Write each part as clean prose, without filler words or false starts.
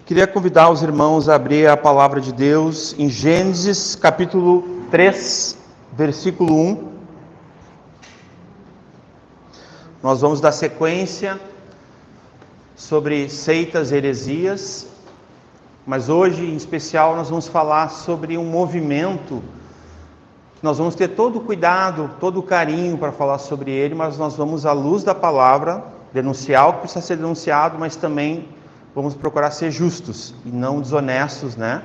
Queria convidar os irmãos a abrir a palavra de Deus em Gênesis capítulo 3, versículo 1. Nós vamos dar sequência sobre seitas e heresias, mas hoje em especial nós vamos falar sobre um movimento. Nós vamos ter todo o cuidado, todo o carinho para falar sobre ele, mas nós vamos, à luz da palavra, denunciar o que precisa ser denunciado, mas também vamos procurar ser justos e não desonestos, né?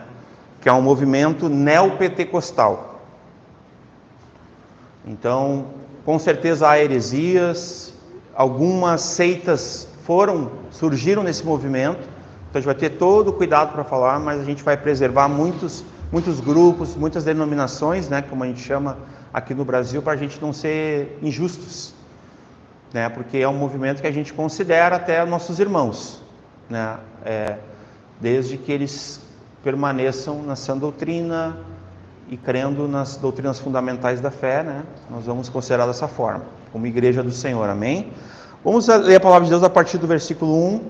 Que é um movimento neopentecostal. Então, com certeza há heresias, algumas seitas surgiram nesse movimento, então a gente vai ter todo o cuidado para falar, mas a gente vai preservar muitos grupos, muitas denominações, né? Como a gente chama aqui no Brasil, para a gente não ser injustos, né? Porque é um movimento que a gente considera até nossos irmãos, né? Desde que eles permaneçam na sã doutrina e crendo nas doutrinas fundamentais da fé, né? Nós vamos considerar dessa forma, como igreja do Senhor, amém? Vamos ler a palavra de Deus a partir do versículo 1,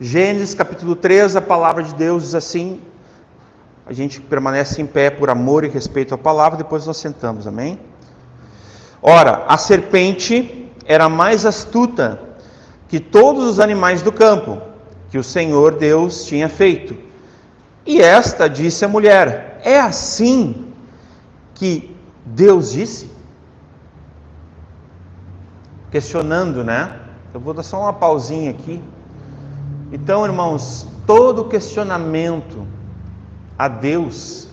Gênesis capítulo 3, a palavra de Deus diz assim, a gente permanece em pé por amor e respeito à palavra, depois nós sentamos, amém? Ora, a serpente era mais astuta que todos os animais do campo, que o Senhor Deus tinha feito. E esta disse à mulher, é assim que Deus disse? Questionando, né? Eu vou dar só uma pausinha aqui. Então, irmãos, todo questionamento a Deus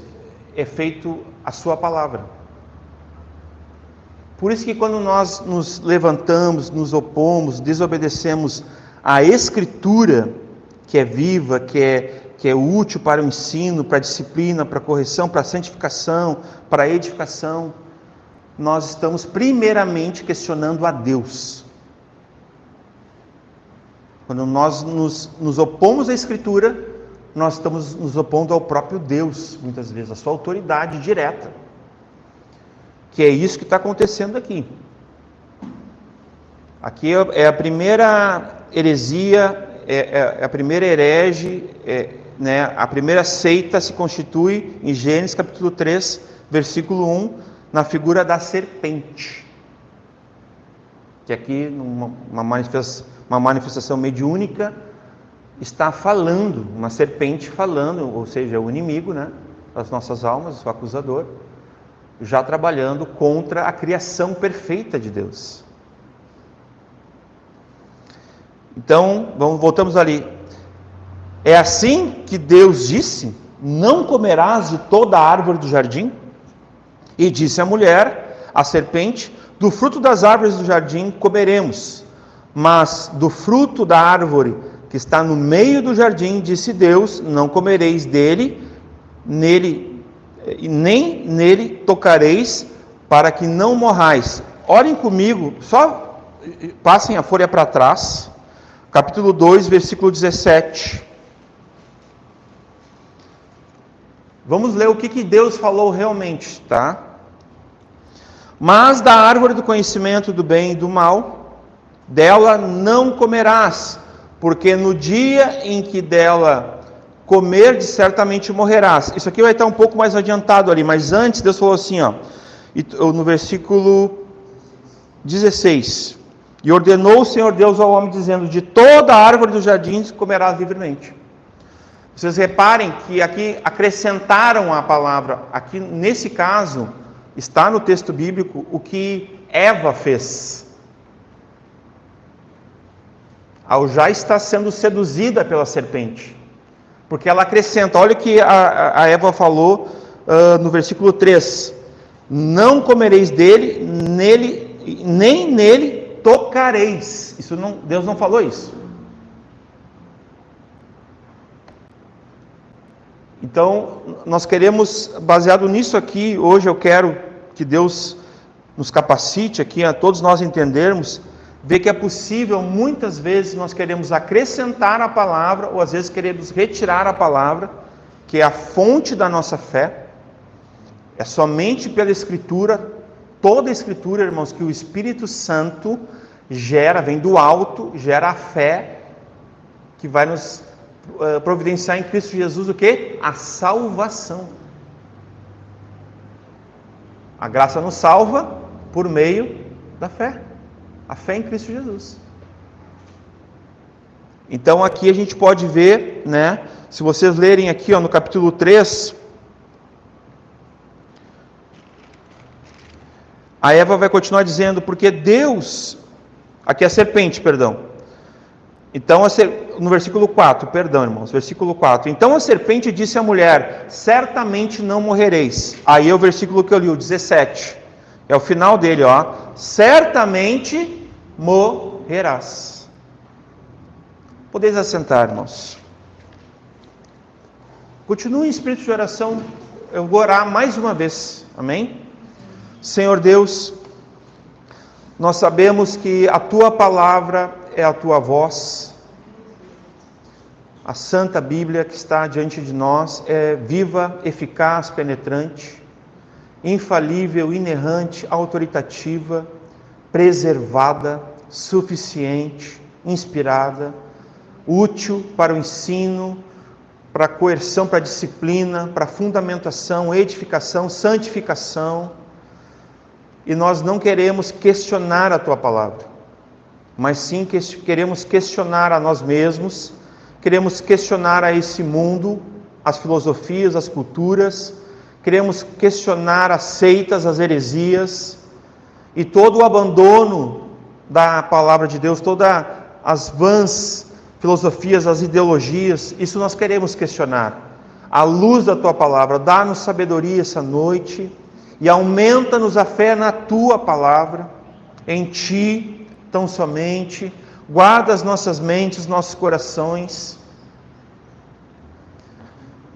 é feito a sua palavra. Por isso que quando nós nos levantamos, nos opomos, desobedecemos à Escritura, que é viva, que é útil para o ensino, para a disciplina, para a correção, para a santificação, para a edificação, nós estamos primeiramente questionando a Deus. Quando nós nos opomos à Escritura, nós estamos nos opondo ao próprio Deus, muitas vezes, a sua autoridade direta. Que é isso que está acontecendo aqui. Aqui é a primeira heresia, é a primeira herege, né? A primeira seita se constitui em Gênesis capítulo 3, versículo 1, na figura da serpente. Que aqui, uma manifestação mediúnica, está falando, uma serpente falando, ou seja, o inimigo, né? Das nossas almas, o acusador, já trabalhando contra a criação perfeita de Deus. Então, voltamos ali. É assim que Deus disse, não comerás de toda a árvore do jardim? E disse a mulher, a serpente, do fruto das árvores do jardim comeremos, mas do fruto da árvore que está no meio do jardim, disse Deus, não comereis dele, nem nele tocareis, para que não morrais. Orem comigo, só passem a folha para trás, capítulo 2, versículo 17. Vamos ler o que Deus falou realmente, tá? Mas da árvore do conhecimento do bem e do mal, dela não comerás, porque no dia em que dela comer, certamente morrerás. Isso aqui vai estar um pouco mais adiantado ali, mas antes Deus falou assim, ó, no versículo 16, e ordenou o Senhor Deus ao homem, dizendo, de toda a árvore do jardim comerás livremente. Vocês reparem que aqui acrescentaram a palavra, aqui nesse caso, está no texto bíblico, o que Eva fez, ao já estar sendo seduzida pela serpente. Porque ela acrescenta, olha o que a Eva falou no versículo 3. Não comereis dele, nem nele tocareis. Deus não falou isso. Então, nós queremos, baseado nisso aqui, hoje eu quero que Deus nos capacite aqui, a todos nós entendermos, ver que é possível, muitas vezes nós queremos acrescentar a palavra, ou às vezes queremos retirar a palavra, que é a fonte da nossa fé. É somente pela Escritura, toda a Escritura, irmãos, que o Espírito Santo vem do alto, gera a fé, que vai nos providenciar em Cristo Jesus o quê? A salvação. A graça nos salva por meio da fé. A fé em Cristo Jesus. Então aqui a gente pode ver, né? Se vocês lerem aqui, no capítulo 3, a Eva vai continuar dizendo, porque Deus, aqui é a serpente, perdão. Então, no versículo 4, perdão, irmãos, versículo 4. Então a serpente disse à mulher, certamente não morrereis. Aí é o versículo que eu li, o 17. É o final dele, certamente morrerás. Podeis assentar, irmãos. Continue em espírito de oração. Eu vou orar mais uma vez. Amém? Senhor Deus, nós sabemos que a Tua palavra é a Tua voz. A Santa Bíblia que está diante de nós é viva, eficaz, penetrante, infalível, inerrante, autoritativa, preservada, suficiente, inspirada, útil para o ensino, para a coerção, para a disciplina, para a fundamentação, edificação, santificação. E nós não queremos questionar a Tua palavra, mas sim queremos questionar a nós mesmos, queremos questionar a esse mundo, as filosofias, as culturas, queremos questionar as seitas, as heresias, e todo o abandono da palavra de Deus, todas as vãs filosofias, as ideologias, isso nós queremos questionar. À luz da Tua palavra, dá-nos sabedoria essa noite, e aumenta-nos a fé na Tua palavra, em Ti, tão somente. Guarda as nossas mentes, nossos corações,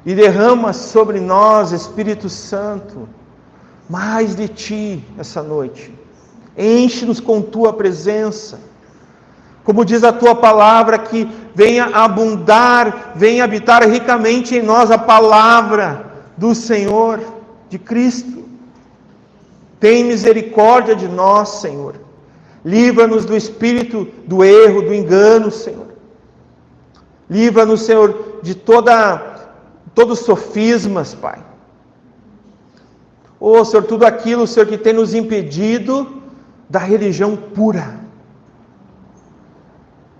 e derrama sobre nós, Espírito Santo, mais de Ti essa noite. Enche-nos com Tua presença, como diz a Tua palavra, que venha abundar, venha habitar ricamente em nós a palavra do Senhor, de Cristo. Tem misericórdia de nós, Senhor. Livra-nos do espírito do erro, do engano, Senhor. Livra-nos, Senhor, de todos os sofismas, Pai. Senhor, tudo aquilo, Senhor, que tem nos impedido da religião pura,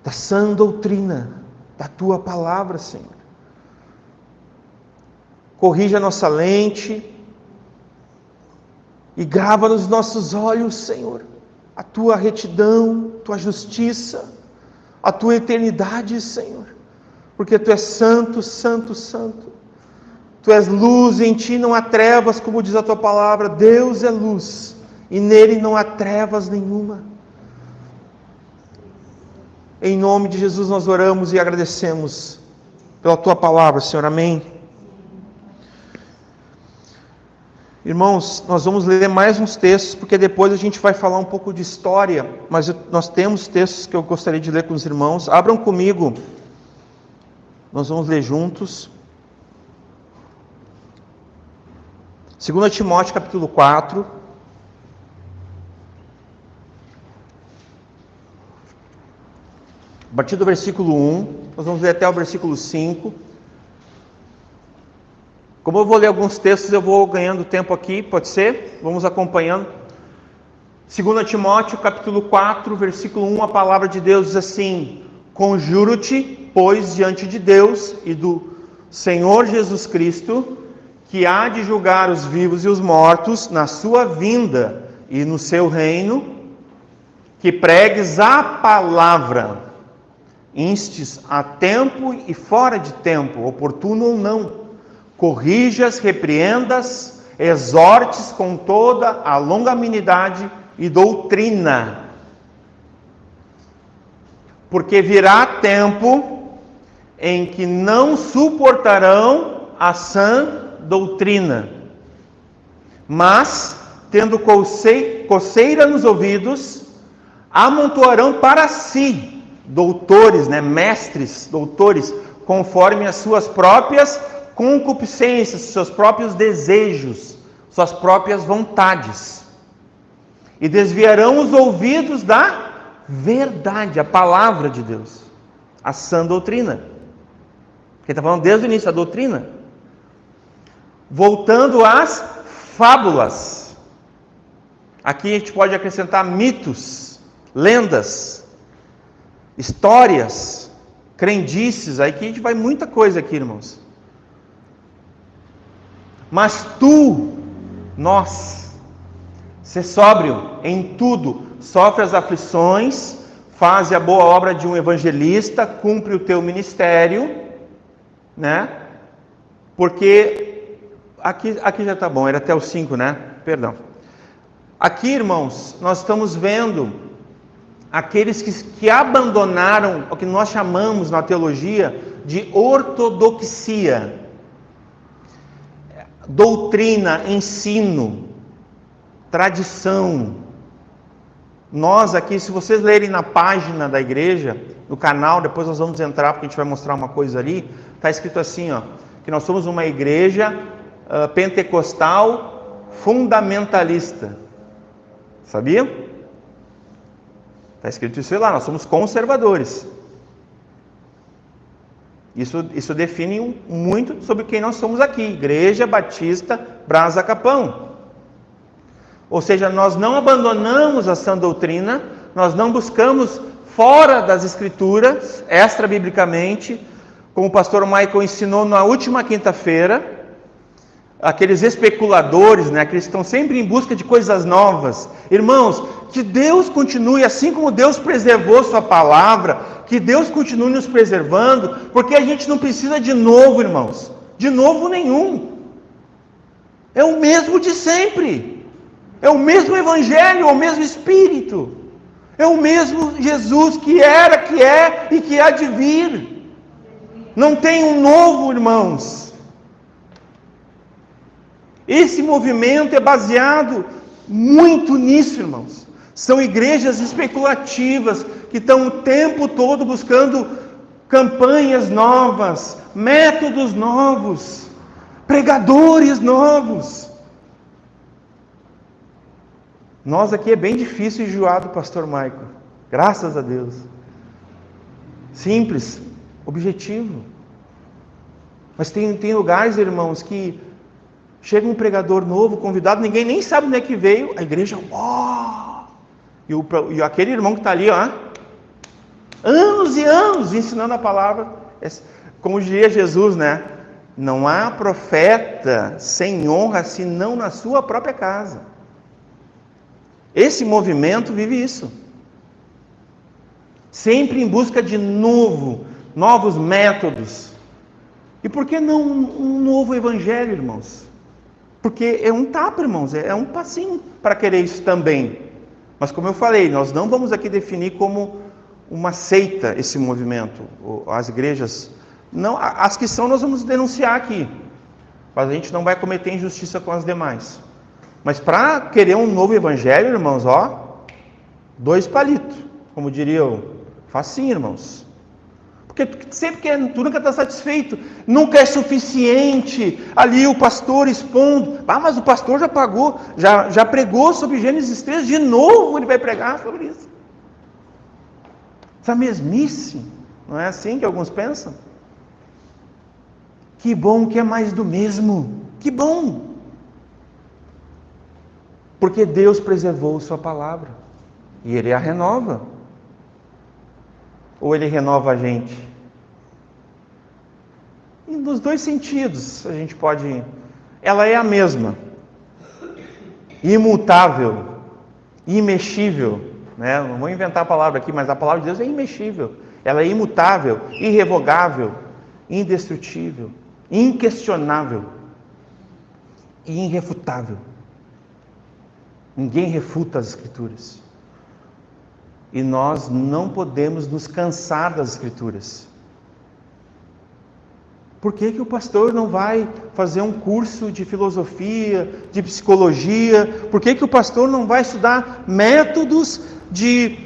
da sã doutrina, da Tua palavra, Senhor. Corrija a nossa lente e grava nos nossos olhos, Senhor, a Tua retidão, Tua justiça, a Tua eternidade, Senhor, porque Tu és santo, santo, santo. Tu és luz e em Ti não há trevas, como diz a Tua palavra. Deus é luz e nele não há trevas nenhuma. Em nome de Jesus nós oramos e agradecemos pela Tua palavra, Senhor. Amém. Irmãos, nós vamos ler mais uns textos, porque depois a gente vai falar um pouco de história, mas nós temos textos que eu gostaria de ler com os irmãos. Abram comigo, nós vamos ler juntos. 2 Timóteo capítulo 4. A partir do versículo 1, nós vamos ler até o versículo 5. Como eu vou ler alguns textos, eu vou ganhando tempo aqui, pode ser? Vamos acompanhando. 2 Timóteo, capítulo 4, versículo 1, a palavra de Deus diz assim: Conjuro-te, pois, diante de Deus e do Senhor Jesus Cristo, que há de julgar os vivos e os mortos na sua vinda e no seu reino, que pregues a palavra, instes a tempo e fora de tempo, oportuno ou não, corrijas, repreendas, exortes com toda a longanimidade e doutrina. Porque virá tempo em que não suportarão a sã doutrina, mas, tendo coceira nos ouvidos, amontoarão para si doutores, mestres, doutores, conforme as suas próprias concupiscências, seus próprios desejos, suas próprias vontades, e desviarão os ouvidos da verdade, a palavra de Deus, a sã doutrina. Ele está falando desde o início da doutrina. Voltando às fábulas. Aqui a gente pode acrescentar mitos, lendas, histórias, crendices. Aí que a gente vai muita coisa aqui, irmãos. Mas nós, ser sóbrio em tudo, sofre as aflições, faz a boa obra de um evangelista, cumpre o teu ministério, né? Porque aqui já está bom, era até o 5, né? Perdão. Aqui, irmãos, nós estamos vendo aqueles que abandonaram o que nós chamamos na teologia de ortodoxia. Doutrina, ensino, tradição. Nós aqui, se vocês lerem na página da igreja, no canal, depois nós vamos entrar porque a gente vai mostrar uma coisa ali, está escrito assim, ó, que nós somos uma igreja pentecostal fundamentalista. Sabia? Está escrito isso lá, nós somos conservadores. Isso define muito sobre quem nós somos aqui, Igreja Batista Brasa Capão. Ou seja, nós não abandonamos a sã doutrina, nós não buscamos fora das escrituras, extra-biblicamente, como o pastor Michael ensinou na última quinta-feira, aqueles especuladores, né, aqueles que estão sempre em busca de coisas novas. Irmãos, que Deus continue, assim como Deus preservou sua palavra, que Deus continue nos preservando, porque a gente não precisa de novo, irmãos, de novo nenhum. É o mesmo de sempre. É o mesmo evangelho, é o mesmo Espírito. É o mesmo Jesus que era, que é e que há de vir. Não tem um novo, irmãos. Esse movimento é baseado muito nisso, irmãos. São igrejas especulativas que estão o tempo todo buscando campanhas novas, métodos novos, pregadores novos. Nós aqui é bem difícil enjoar do pastor Michael, graças a Deus. Simples, objetivo. Mas tem lugares, irmãos, que chega um pregador novo, convidado, ninguém nem sabe onde é que veio, a igreja, e aquele irmão que está ali, ó, anos e anos ensinando a palavra, como diria Jesus, né? Não há profeta sem honra, senão na sua própria casa. Esse movimento vive isso. Sempre em busca de novos métodos. E por que não um novo evangelho, irmãos? Porque é um tapa, irmãos, é um passinho para querer isso também. Mas como eu falei, nós não vamos aqui definir como uma seita esse movimento, as igrejas. Não, as que são nós vamos denunciar aqui. Mas a gente não vai cometer injustiça com as demais. Mas para querer um novo evangelho, irmãos, 2 palitos, como diriam, facinho, irmãos. Porque tu nunca está satisfeito, nunca é suficiente. Ali o pastor expondo, mas o pastor já pagou, já pregou sobre Gênesis 3, de novo ele vai pregar sobre isso. Essa mesmice, não é assim que alguns pensam? Que bom que é mais do mesmo, que bom. Porque Deus preservou sua palavra, e Ele a renova. Ou Ele renova a gente? E nos 2 sentidos, a gente pode... Ela é a mesma. Imutável. Imexível. Né? Não vou inventar a palavra aqui, mas a palavra de Deus é imexível. Ela é imutável, irrevogável, indestrutível, inquestionável e irrefutável. Ninguém refuta as Escrituras. E nós não podemos nos cansar das Escrituras. Por que o pastor não vai fazer um curso de filosofia, de psicologia? Por que o pastor não vai estudar métodos de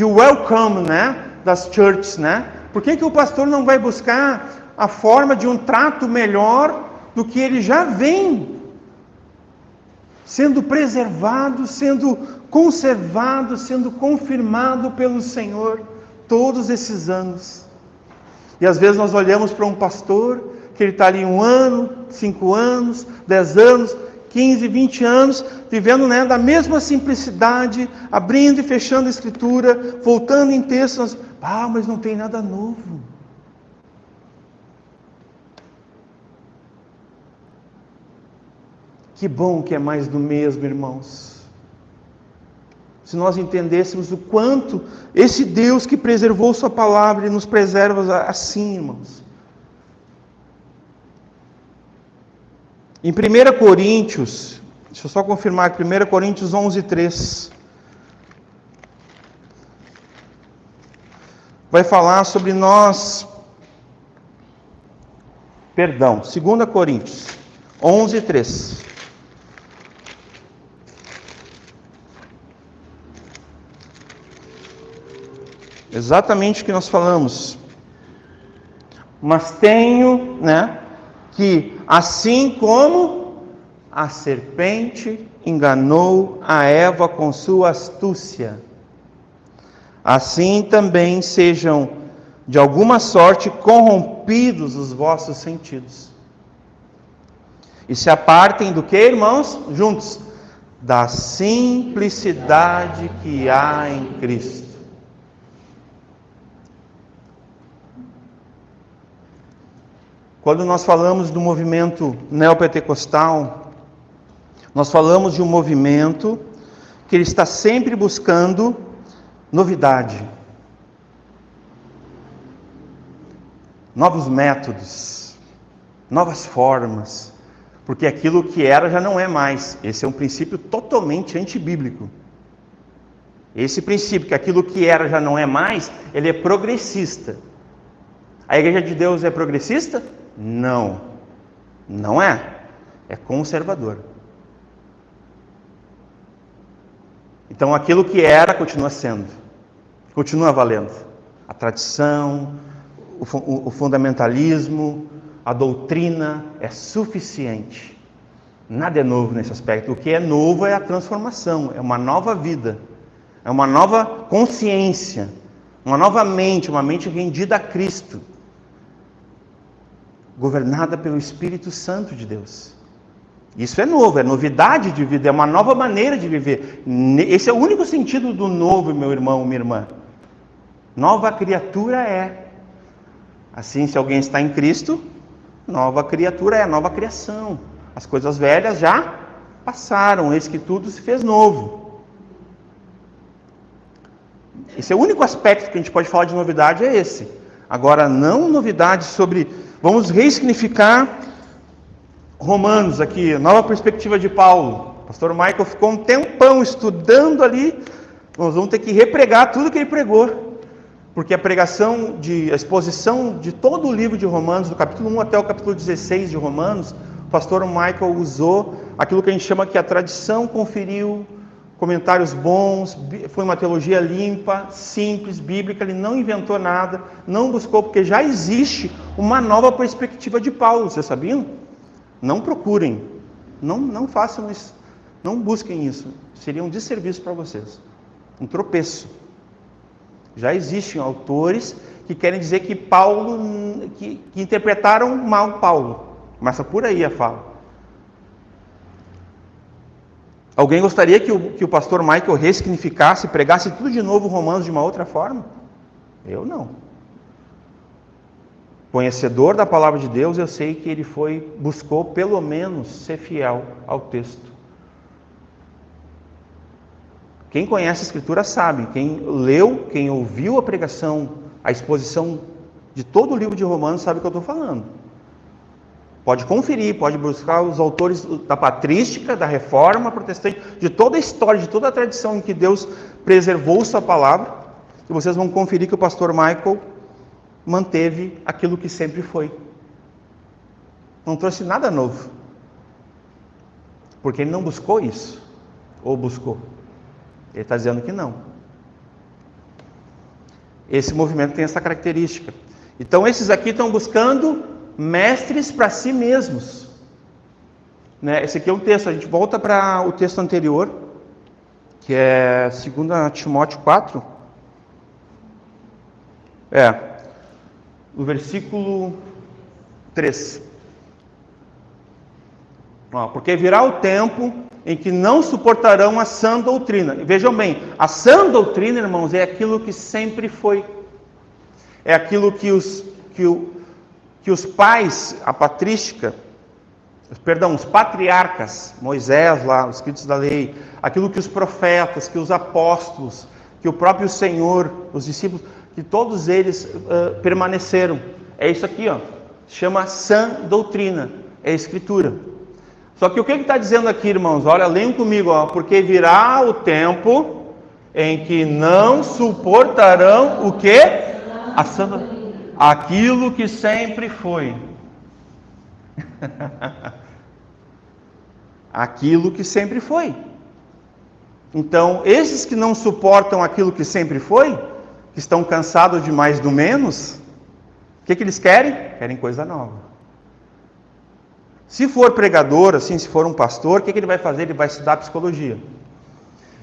welcome, né? Das churches, né? Por que o pastor não vai buscar a forma de um trato melhor do que ele já vem sendo preservado, sendo conservado, sendo confirmado pelo Senhor todos esses anos? E às vezes nós olhamos para um pastor, que ele está ali 1 ano, 5 anos, 10 anos, 15, 20 anos, vivendo, né, da mesma simplicidade, abrindo e fechando a Escritura, voltando em textos, mas não tem nada novo. Que bom que é mais do mesmo, irmãos. Se nós entendêssemos o quanto esse Deus que preservou sua palavra, Ele nos preserva assim, irmãos. Em 1 Coríntios, deixa eu só confirmar aqui, 1 Coríntios 11:3. Vai falar sobre nós. Perdão, 2 Coríntios 11:3. Exatamente o que nós falamos. Mas tenho, que assim como a serpente enganou a Eva com sua astúcia, assim também sejam de alguma sorte corrompidos os vossos sentidos. E se apartem do que, irmãos? Juntos. Da simplicidade que há em Cristo. Quando nós falamos do movimento neopentecostal, nós falamos de um movimento que ele está sempre buscando novidade, novos métodos, novas formas, porque aquilo que era já não é mais. Esse é um princípio totalmente antibíblico. Esse princípio, que aquilo que era já não é mais, ele é progressista. A Igreja de Deus é progressista? Não, não é. É conservador. Então aquilo que era continua sendo, continua valendo. A tradição, o fundamentalismo, a doutrina é suficiente. Nada é novo nesse aspecto. O que é novo é a transformação, é uma nova vida, é uma nova consciência, uma nova mente, uma mente rendida a Cristo, governada pelo Espírito Santo de Deus. Isso é novo, é novidade de vida, é uma nova maneira de viver. Esse é o único sentido do novo, meu irmão, minha irmã. Nova criatura é. Assim, se alguém está em Cristo, nova criatura é, nova criação. As coisas velhas já passaram, eis que tudo se fez novo. Esse é o único aspecto que a gente pode falar de novidade, é esse. Agora, não novidade sobre... Vamos ressignificar Romanos aqui, nova perspectiva de Paulo. O pastor Michael ficou um tempão estudando ali. Nós vamos ter que repregar tudo que ele pregou. Porque a exposição de todo o livro de Romanos, do capítulo 1 até o capítulo 16 de Romanos, o pastor Michael usou aquilo que a gente chama que a tradição conferiu, comentários bons, foi uma teologia limpa, simples, bíblica. Ele não inventou nada, não buscou, porque já existe uma nova perspectiva de Paulo, vocês sabiam? Não procurem, não façam isso, não busquem isso, seria um desserviço para vocês, um tropeço. Já existem autores que querem dizer que Paulo, que interpretaram mal Paulo, começa por aí a fala. Alguém gostaria que o pastor Michael ressignificasse, pregasse tudo de novo Romanos de uma outra forma? Eu não. Conhecedor da palavra de Deus, eu sei que ele buscou pelo menos ser fiel ao texto. Quem conhece a Escritura sabe, quem leu, quem ouviu a pregação, a exposição de todo o livro de Romanos sabe o que eu estou falando. Pode conferir, pode buscar os autores da patrística, da reforma protestante, de toda a história, de toda a tradição em que Deus preservou sua palavra, e vocês vão conferir que o pastor Michael manteve aquilo que sempre foi. Não trouxe nada novo. Porque ele não buscou isso. Ou buscou? Ele está dizendo que não. Esse movimento tem essa característica. Então esses aqui estão buscando mestres para si mesmos. Esse aqui é um texto, a gente volta para o texto anterior, que é 2 Timóteo 4. no versículo 3. Porque virá o tempo em que não suportarão a sã doutrina. Vejam bem, a sã doutrina, irmãos, é aquilo que sempre foi. É aquilo que os pais, a patrística, os patriarcas, Moisés lá, os escritos da lei, aquilo que os profetas, que os apóstolos, que o próprio Senhor, os discípulos, que todos eles permaneceram. É isso aqui, chama sã doutrina, é a Escritura. Só que o que está dizendo aqui, irmãos? Olha, leiam comigo, porque virá o tempo em que não suportarão o quê? A sã doutrina. Aquilo que sempre foi. Aquilo que sempre foi. Então, esses que não suportam aquilo que sempre foi, que estão cansados de mais do menos, o que eles querem? Querem coisa nova. Se for pregador, assim, se for um pastor, o que ele vai fazer? Ele vai estudar psicologia.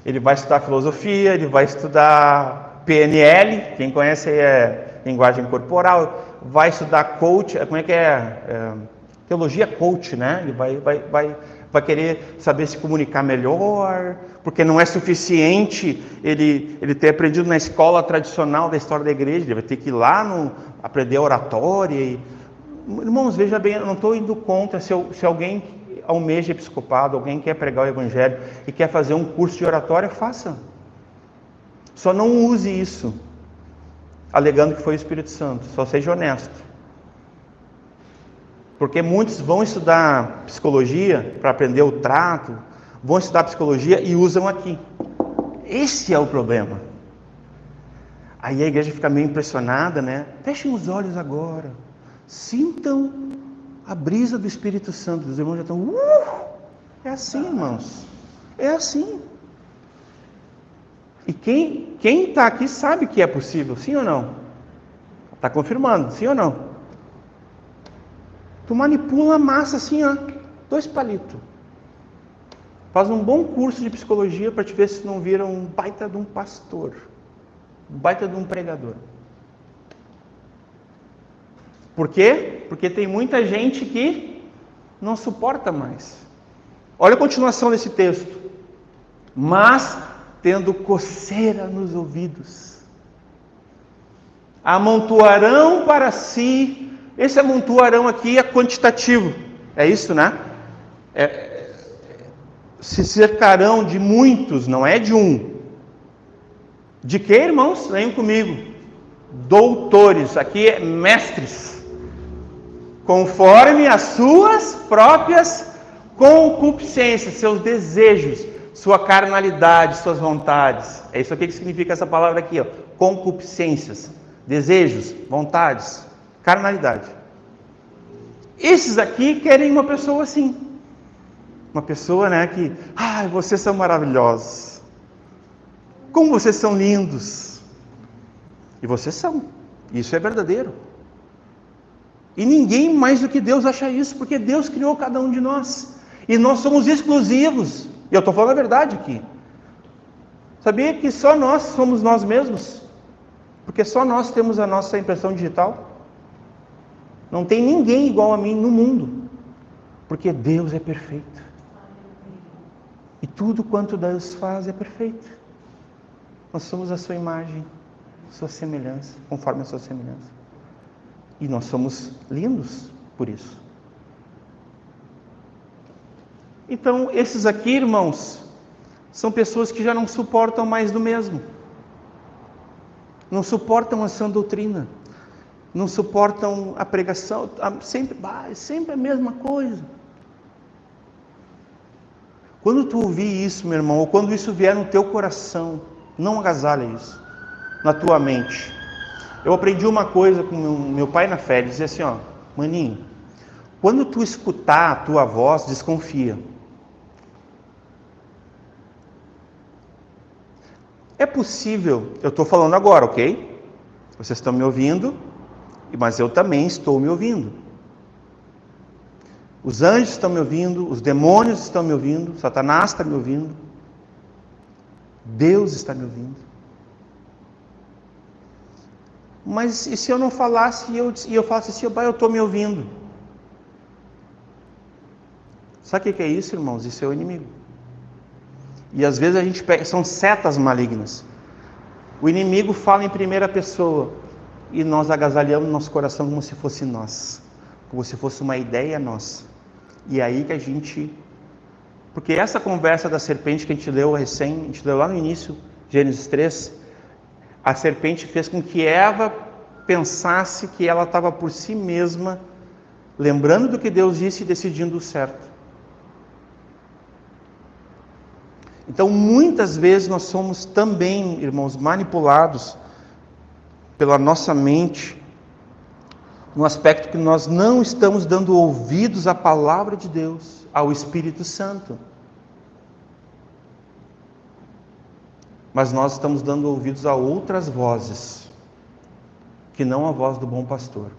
Ele vai estudar filosofia, ele vai estudar PNL, quem conhece aí é linguagem corporal, vai estudar coach, como é que é? Teologia coach, né? Ele vai querer saber se comunicar melhor, porque não é suficiente ele ter aprendido na escola tradicional da história da igreja, ele vai ter que ir lá aprender oratória. Irmãos, veja bem, eu não estou indo contra se alguém almeja episcopado, alguém quer pregar o evangelho e quer fazer um curso de oratória, faça. Só não use isso alegando que foi o Espírito Santo, só seja honesto. Porque muitos vão estudar psicologia para aprender o trato, vão estudar psicologia e usam aqui. Esse é o problema. Aí a igreja fica meio impressionada, né? Fechem os olhos agora. Sintam a brisa do Espírito Santo. Os irmãos já estão... É assim, irmãos. É assim. E quem está aqui sabe que é possível, sim ou não? Está confirmando, sim ou não? Tu manipula a massa assim, 2 palitos. Faz um bom curso de psicologia para te ver se não vira um baita de um pastor. Um baita de um pregador. Por quê? Porque tem muita gente que não suporta mais. Olha a continuação desse texto. Mas, tendo coceira nos ouvidos, amontoarão para si. Esse amontoarão aqui é quantitativo. É isso, né? Se cercarão de muitos, não é de um. De que, irmãos? Leiam comigo. Doutores, aqui é mestres. Conforme as suas próprias concupiscências, seus desejos, sua carnalidade, suas vontades. É isso aqui que significa essa palavra aqui, concupiscências, desejos, vontades, carnalidade. Esses aqui querem uma pessoa assim. Uma pessoa, né, que, vocês são maravilhosos. Como vocês são lindos. E vocês são. Isso é verdadeiro. E ninguém mais do que Deus acha isso, porque Deus criou cada um de nós. E nós somos exclusivos. E eu estou falando a verdade aqui. Sabia que só nós somos nós mesmos? Porque só nós temos a nossa impressão digital. Não tem ninguém igual a mim no mundo. Porque Deus é perfeito. E tudo quanto Deus faz é perfeito. Nós somos a sua imagem, sua semelhança, conforme a sua semelhança. E nós somos lindos por isso. Então, esses aqui, irmãos, são pessoas que já não suportam mais do mesmo. Não suportam a sã doutrina. Não suportam a pregação. Sempre a mesma coisa. Quando tu ouvir isso, meu irmão, ou quando isso vier no teu coração, não agasalha isso na tua mente. Eu aprendi uma coisa com meu pai na fé, ele dizia assim, maninho, quando tu escutar a tua voz, desconfia. É possível, eu estou falando agora, ok? Vocês estão me ouvindo, mas eu também estou me ouvindo. Os anjos estão me ouvindo, os demônios estão me ouvindo, Satanás está me ouvindo, Deus está me ouvindo. Mas e se eu não falasse e eu falasse assim, pai, eu estou me ouvindo? Sabe o que é isso, irmãos? Isso é o inimigo. E às vezes a gente pega, são setas malignas. O inimigo fala em primeira pessoa e nós agasalhamos nosso coração como se fosse nós, como se fosse uma ideia nossa. E é aí que a gente... Porque essa conversa da serpente que a gente leu recém, a gente leu lá no início, Gênesis 3, a serpente fez com que Eva pensasse que ela estava por si mesma, lembrando do que Deus disse e decidindo o certo. Então, muitas vezes nós somos também, irmãos, manipulados pela nossa mente, no aspecto que nós não estamos dando ouvidos à palavra de Deus, ao Espírito Santo. Mas nós estamos dando ouvidos a outras vozes, que não a voz do bom pastor,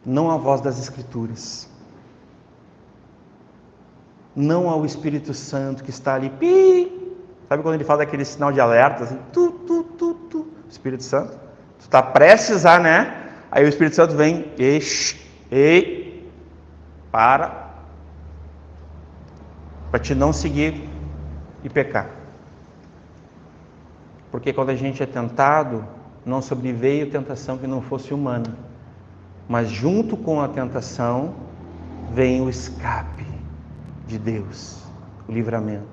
não a voz das Escrituras, não ao Espírito Santo que está ali, sabe quando ele fala daquele sinal de alerta, assim, Espírito Santo, tu está prestes a, né? Aí o Espírito Santo vem, para te não seguir e pecar. Porque quando a gente é tentado, não sobreveio tentação que não fosse humana, mas junto com a tentação vem o escape de Deus, o livramento.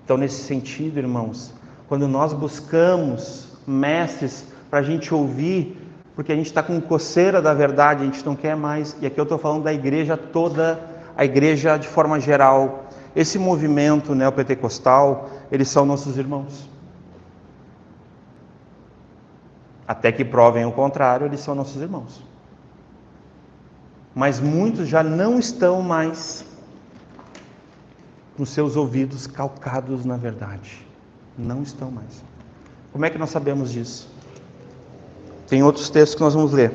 Então, nesse sentido, irmãos, quando nós buscamos mestres para a gente ouvir, porque a gente está com coceira da verdade, a gente não quer mais, e aqui eu estou falando da igreja toda, a igreja de forma geral, esse movimento neopentecostal, eles são nossos irmãos. Até que provem o contrário, eles são nossos irmãos. Mas muitos já não estão mais com seus ouvidos calcados na verdade. Não estão mais. Como é que nós sabemos disso? Tem outros textos que nós vamos ler.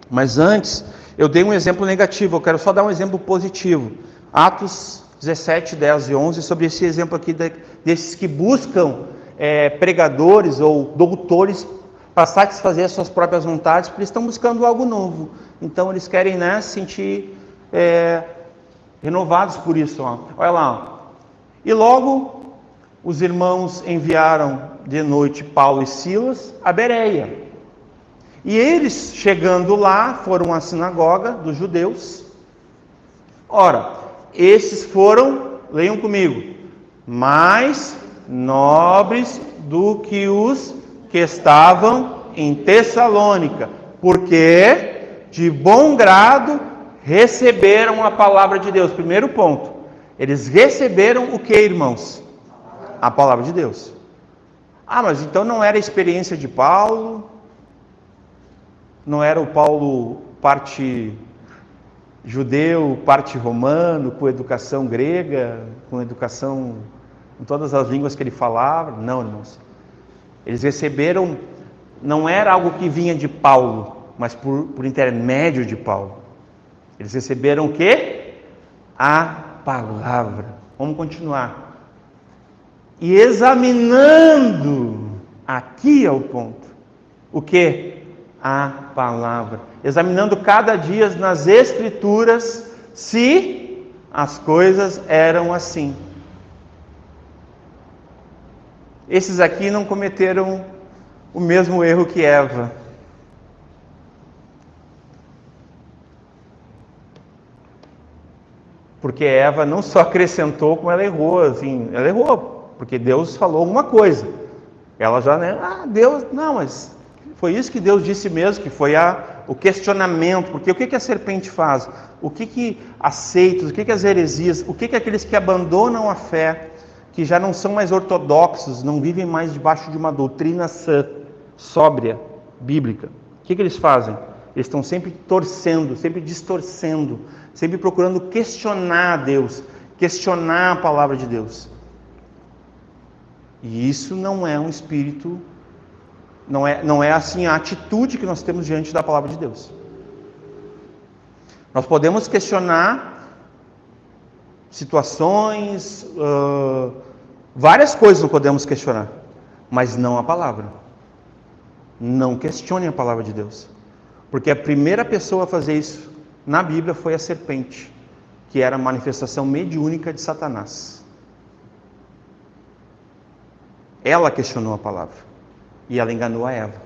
Mas antes, eu dei um exemplo negativo, eu quero só dar um exemplo positivo. Atos 17, 10 e 11, sobre esse exemplo aqui desses que buscam pregadores ou doutores para satisfazer as suas próprias vontades, porque eles estão buscando algo novo. Então eles querem, se sentir renovados por isso. Olha lá. E logo os irmãos enviaram de noite Paulo e Silas a Bereia. E eles, chegando lá, foram à sinagoga dos judeus. Ora, esses foram, leiam comigo, mais nobres do que os que estavam em Tessalônica, porque de bom grado receberam a palavra de Deus. Primeiro ponto, eles receberam o que, irmãos? A palavra de Deus. Mas então não era a experiência de Paulo, não era o Paulo parte judeu, parte romano, com educação grega, com educação em todas as línguas que ele falava. Não, irmãos. Eles receberam, não era algo que vinha de Paulo, mas por intermédio de Paulo. Eles receberam o quê? A palavra. Vamos continuar. E examinando, aqui é o ponto. O quê? A palavra. Examinando cada dia nas Escrituras se as coisas eram assim. Esses aqui não cometeram o mesmo erro que Eva. Porque Eva não só acrescentou, como ela errou. Assim, ela errou, porque Deus falou alguma coisa. Ela já, Deus, não, mas foi isso que Deus disse mesmo, que foi o questionamento. Porque o que a serpente faz? O que as seitas, o que as heresias, o que aqueles que abandonam a fé, que já não são mais ortodoxos, não vivem mais debaixo de uma doutrina sã, sóbria, bíblica. O que eles fazem? Eles estão sempre torcendo, sempre distorcendo, sempre procurando questionar Deus, questionar a palavra de Deus. E isso não é um espírito, não é assim a atitude que nós temos diante da palavra de Deus. Nós podemos questionar situações, várias coisas não podemos questionar, mas não a palavra. Não questione a palavra de Deus. Porque a primeira pessoa a fazer isso na Bíblia foi a serpente, que era a manifestação mediúnica de Satanás. Ela questionou a palavra e ela enganou a Eva.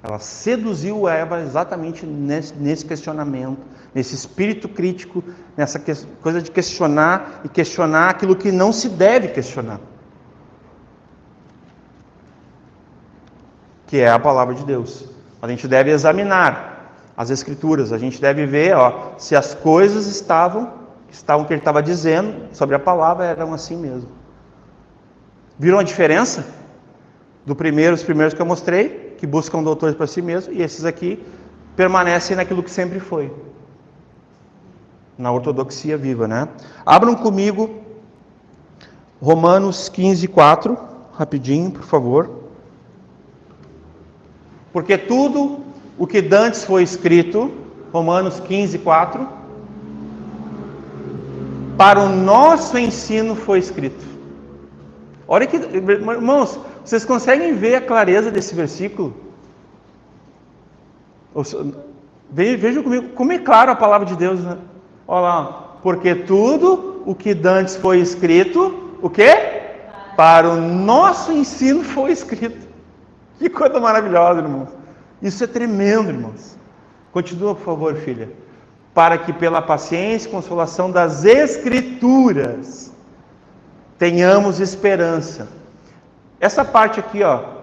Ela seduziu a Eva exatamente nesse questionamento, nesse espírito crítico, nessa coisa de questionar e questionar aquilo que não se deve questionar, que é a palavra de Deus. A gente deve examinar as Escrituras, a gente deve ver se as coisas estavam o que ele estava dizendo sobre a palavra eram assim mesmo. Viram a diferença? Os primeiros que eu mostrei, que buscam doutores para si mesmo, e esses aqui permanecem naquilo que sempre foi, na ortodoxia viva, né? Abram comigo Romanos 15:4, rapidinho, por favor. Porque tudo o que dantes foi escrito, Romanos 15:4, para o nosso ensino foi escrito. Olha que, irmãos, vocês conseguem ver a clareza desse versículo? Vejam comigo, como é claro a palavra de Deus, né? Olha lá, porque tudo o que dantes foi escrito, o quê? Para o nosso ensino foi escrito. Que coisa maravilhosa, irmãos. Isso é tremendo, irmãos. Continua, por favor, filha. Para que pela paciência e consolação das Escrituras tenhamos esperança. Essa parte aqui,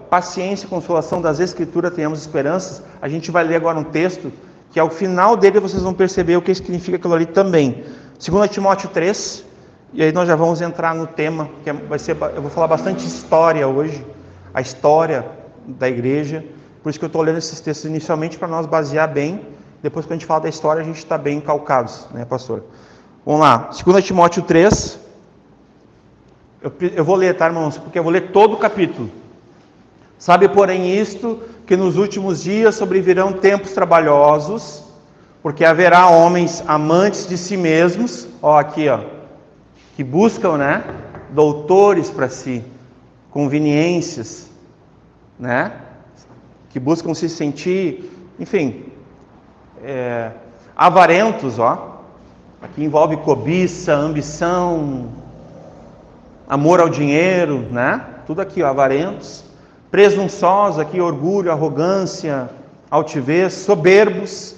paciência e consolação das Escrituras, tenhamos esperanças, a gente vai ler agora um texto, que ao final dele vocês vão perceber o que significa aquilo ali também. 2 Timóteo 3, e aí nós já vamos entrar no tema, que eu vou falar bastante história hoje, a história da igreja, por isso que eu estou lendo esses textos inicialmente, para nós basear bem, depois que a gente fala da história, a gente está bem calcados, né, pastor? Vamos lá, 2 Timóteo 3, eu vou ler, tá, irmãos? Porque eu vou ler todo o capítulo. Sabe, porém, isto, que nos últimos dias sobrevirão tempos trabalhosos, porque haverá homens amantes de si mesmos, aqui, que buscam, né, doutores para si, conveniências, né, que buscam se sentir, enfim, avarentos, aqui envolve cobiça, ambição, amor ao dinheiro, né? Tudo aqui, avarentos, presunçosos, aqui orgulho, arrogância, altivez, soberbos,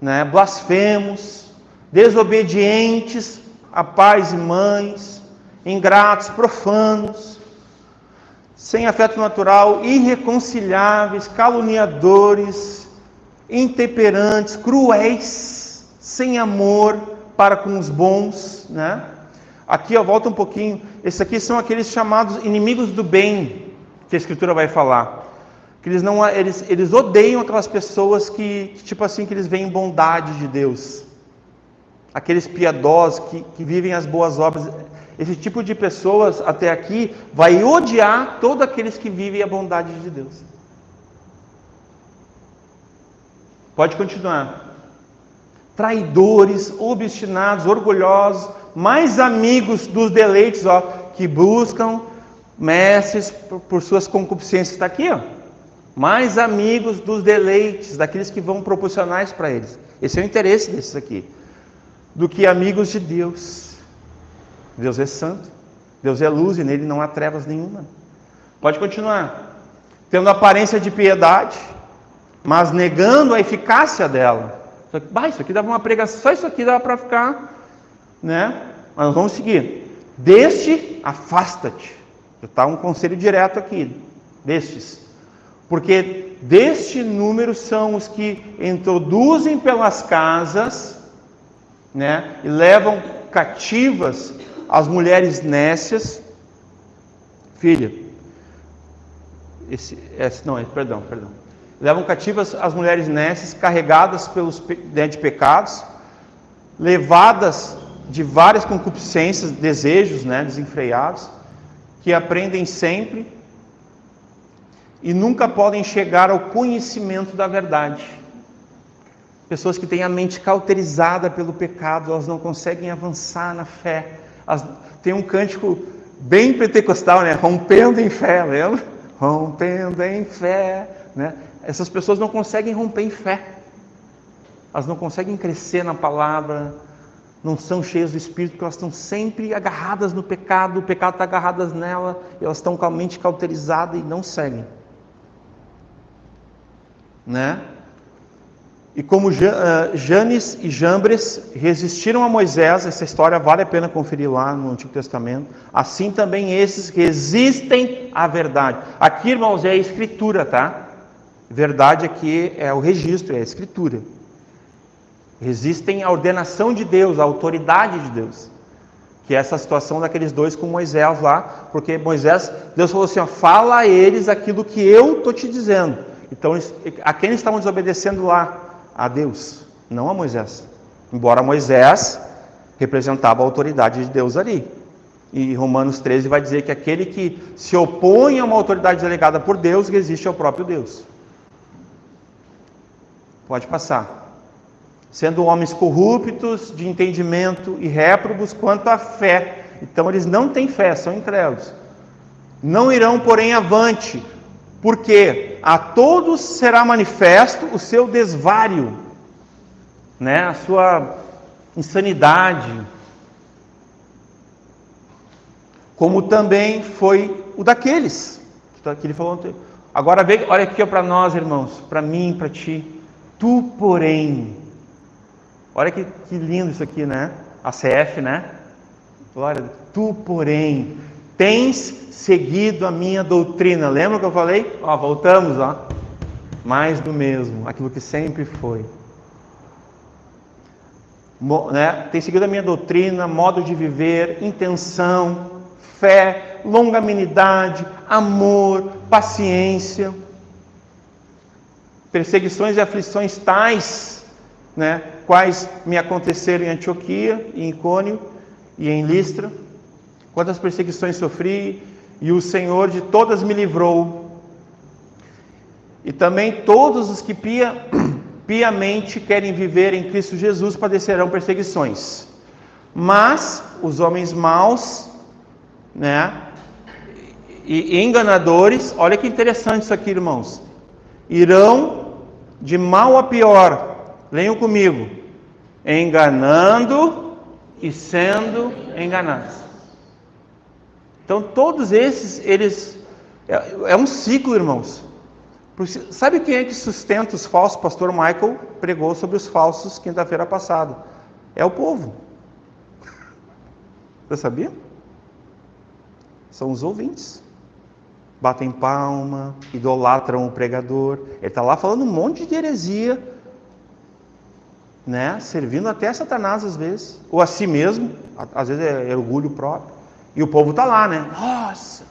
né? Blasfemos, desobedientes a pais e mães, ingratos, profanos, sem afeto natural, irreconciliáveis, caluniadores, intemperantes, cruéis, sem amor para com os bons, né? Aqui, volta um pouquinho. Esses aqui são aqueles chamados inimigos do bem, que a Escritura vai falar. Que eles odeiam aquelas pessoas que tipo assim, que eles veem bondade de Deus. Aqueles piedosos que vivem as boas obras. Esse tipo de pessoas, até aqui, vai odiar todos aqueles que vivem a bondade de Deus. Pode continuar. Traidores, obstinados, orgulhosos, mais amigos dos deleites, que buscam mestres por suas concupiscências. Está aqui, mais amigos dos deleites, daqueles que vão proporcionar isso para eles. Esse é o interesse desses aqui. Do que amigos de Deus. Deus é santo, Deus é luz e nele não há trevas nenhuma. Pode continuar. Tendo aparência de piedade, mas negando a eficácia dela. Isso aqui dava uma pregação, só isso aqui dava para ficar, né? Mas nós vamos seguir. Deste, afasta-te. Está um conselho direto aqui. Destes. Porque deste número são os que introduzem pelas casas, né? E levam cativas as mulheres nécias. Filha. Perdão. Levam cativas as mulheres nécias, carregadas de pecados, levadas de várias concupiscências, desejos, né, desenfreados, que aprendem sempre e nunca podem chegar ao conhecimento da verdade. Pessoas que têm a mente cauterizada pelo pecado, elas não conseguem avançar na fé. Tem um cântico bem pentecostal, né? Rompendo em fé, lembra? Rompendo em fé, né? Essas pessoas não conseguem romper em fé. Elas não conseguem crescer na palavra, não são cheias do Espírito, porque elas estão sempre agarradas no pecado, o pecado está agarrado nela, e elas estão com a mente cauterizada e não seguem, né? E como Janes e Jambres resistiram a Moisés, essa história vale a pena conferir lá no Antigo Testamento, assim também esses resistem à verdade. Aqui, irmãos, é a escritura, tá? Verdade aqui é o registro, é a escritura. Resistem à ordenação de Deus, à autoridade de Deus. Que é essa situação daqueles dois com Moisés lá, porque Deus falou assim, ó, fala a eles aquilo que eu estou te dizendo. Então, a quem eles estavam desobedecendo lá? A Deus, não a Moisés. Embora Moisés representava a autoridade de Deus ali. E Romanos 13 vai dizer que aquele que se opõe a uma autoridade delegada por Deus, resiste ao próprio Deus. Pode passar. Sendo homens corruptos, de entendimento e réprobos quanto à fé. Então eles não têm fé, são incrédulos. Não irão, porém, avante, porque a todos será manifesto o seu desvário, né? A sua insanidade, como também foi o daqueles, que ele falou. Agora, olha aqui para nós, irmãos, para mim, para ti. Tu, porém, olha que lindo isso aqui, né? A CF, né? Glória, tu, porém, tens seguido a minha doutrina. Lembra que eu falei? Ó, voltamos, ó. Mais do mesmo, aquilo que sempre foi. Né? Tem seguido a minha doutrina, modo de viver, intenção, fé, longanimidade, amor, paciência, perseguições e aflições tais, né, quais me aconteceram em Antioquia, em Icônio e em Listra. Quantas perseguições sofri, e o Senhor de todas me livrou. E também todos os que piamente querem viver em Cristo Jesus padecerão perseguições. Mas os homens maus, né, e enganadores, olha que interessante isso aqui, irmãos, irão de mal a pior. Leiam comigo. Enganando e sendo enganados. Então todos esses, eles, é um ciclo, irmãos. Sabe quem é que sustenta os falsos? O pastor Michael pregou sobre os falsos quinta-feira passada. É o povo. Você sabia? São os ouvintes. Batem palma, idolatram o pregador. Ele está lá falando um monte de heresia, né? Servindo até Satanás às vezes, ou a si mesmo, às vezes é orgulho próprio. E o povo está lá, né? Nossa!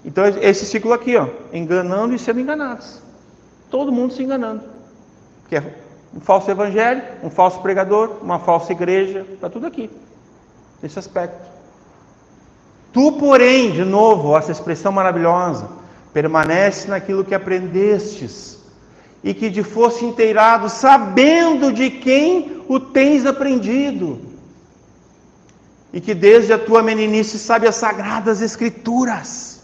Então esse ciclo aqui, ó, enganando e sendo enganados. Todo mundo se enganando. Que é um falso evangelho, um falso pregador, uma falsa igreja, está tudo aqui. Nesse aspecto. Tu, porém, de novo, essa expressão maravilhosa, permanece naquilo que aprendestes, e que te foste inteirado, sabendo de quem o tens aprendido, e que desde a tua meninice sabe as sagradas escrituras,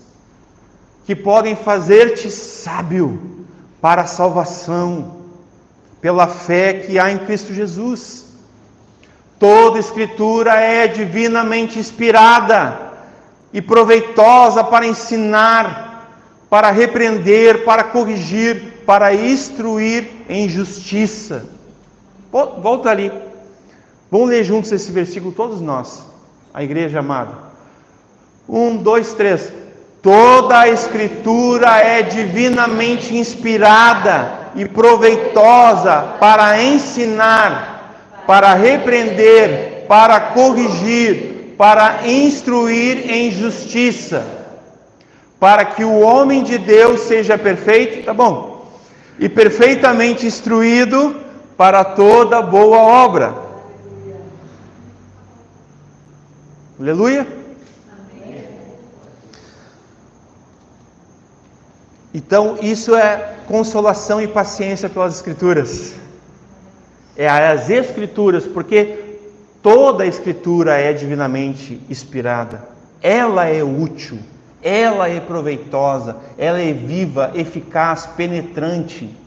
que podem fazer-te sábio para a salvação, pela fé que há em Cristo Jesus. Toda escritura é divinamente inspirada e proveitosa para ensinar, para repreender, para corrigir, para instruir em justiça. Volta ali. Vamos ler juntos esse versículo, todos nós, a igreja amada. 1, 2, 3. Toda a escritura é divinamente inspirada e proveitosa para ensinar, para repreender, para corrigir, para instruir em justiça, para que o homem de Deus seja perfeito, tá bom? E perfeitamente instruído para toda boa obra. Aleluia. Então, isso é consolação e paciência pelas Escrituras. É as Escrituras, porque toda a Escritura é divinamente inspirada. Ela é útil. ela é proveitosa, ela é viva, eficaz, penetrante,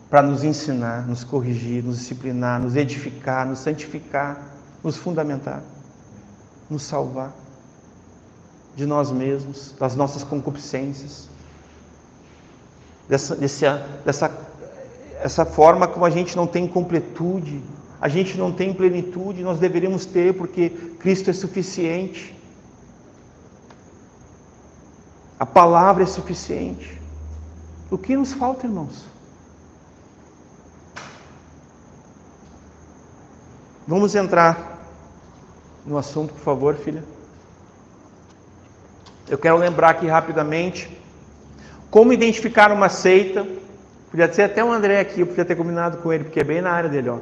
para nos ensinar, nos corrigir, nos disciplinar, nos edificar, nos santificar, nos fundamentar, nos salvar de nós mesmos, das nossas concupiscências, dessa forma como a gente não tem completude, a gente não tem plenitude, nós deveríamos ter, porque Cristo é suficiente. A palavra é suficiente. O que nos falta, irmãos? Vamos entrar no assunto, por favor, filha. Eu quero lembrar aqui rapidamente como identificar uma seita. Podia ser até o André aqui, eu podia ter combinado com ele, porque é bem na área dele, ó.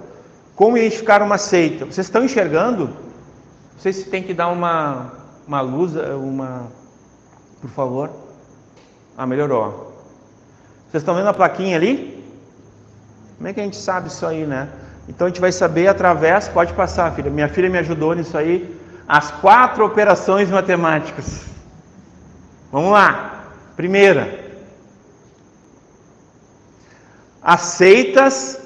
Como identificar uma seita? Vocês estão enxergando? Não sei se tem que dar uma luz, por favor. Melhorou. Vocês estão vendo a plaquinha ali? Como é que a gente sabe isso aí, né? Então a gente vai saber através, pode passar, filha. Minha filha me ajudou nisso aí. As 4 operações matemáticas. Vamos lá. Primeira. As seitas,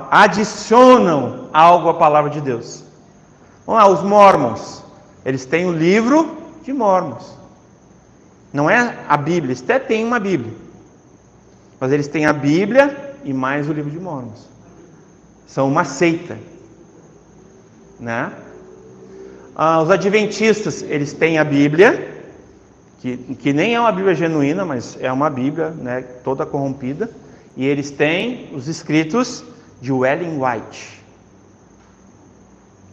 adicionam algo à palavra de Deus. Vamos lá, os Mormons. Eles têm o livro de Mormons. Não é a Bíblia, eles até têm uma Bíblia. Mas eles têm a Bíblia e mais o livro de Mormons. São uma seita, né? Os adventistas, eles têm a Bíblia, que nem é uma Bíblia genuína, mas é uma Bíblia, né, toda corrompida. E eles têm os escritos de Ellen White.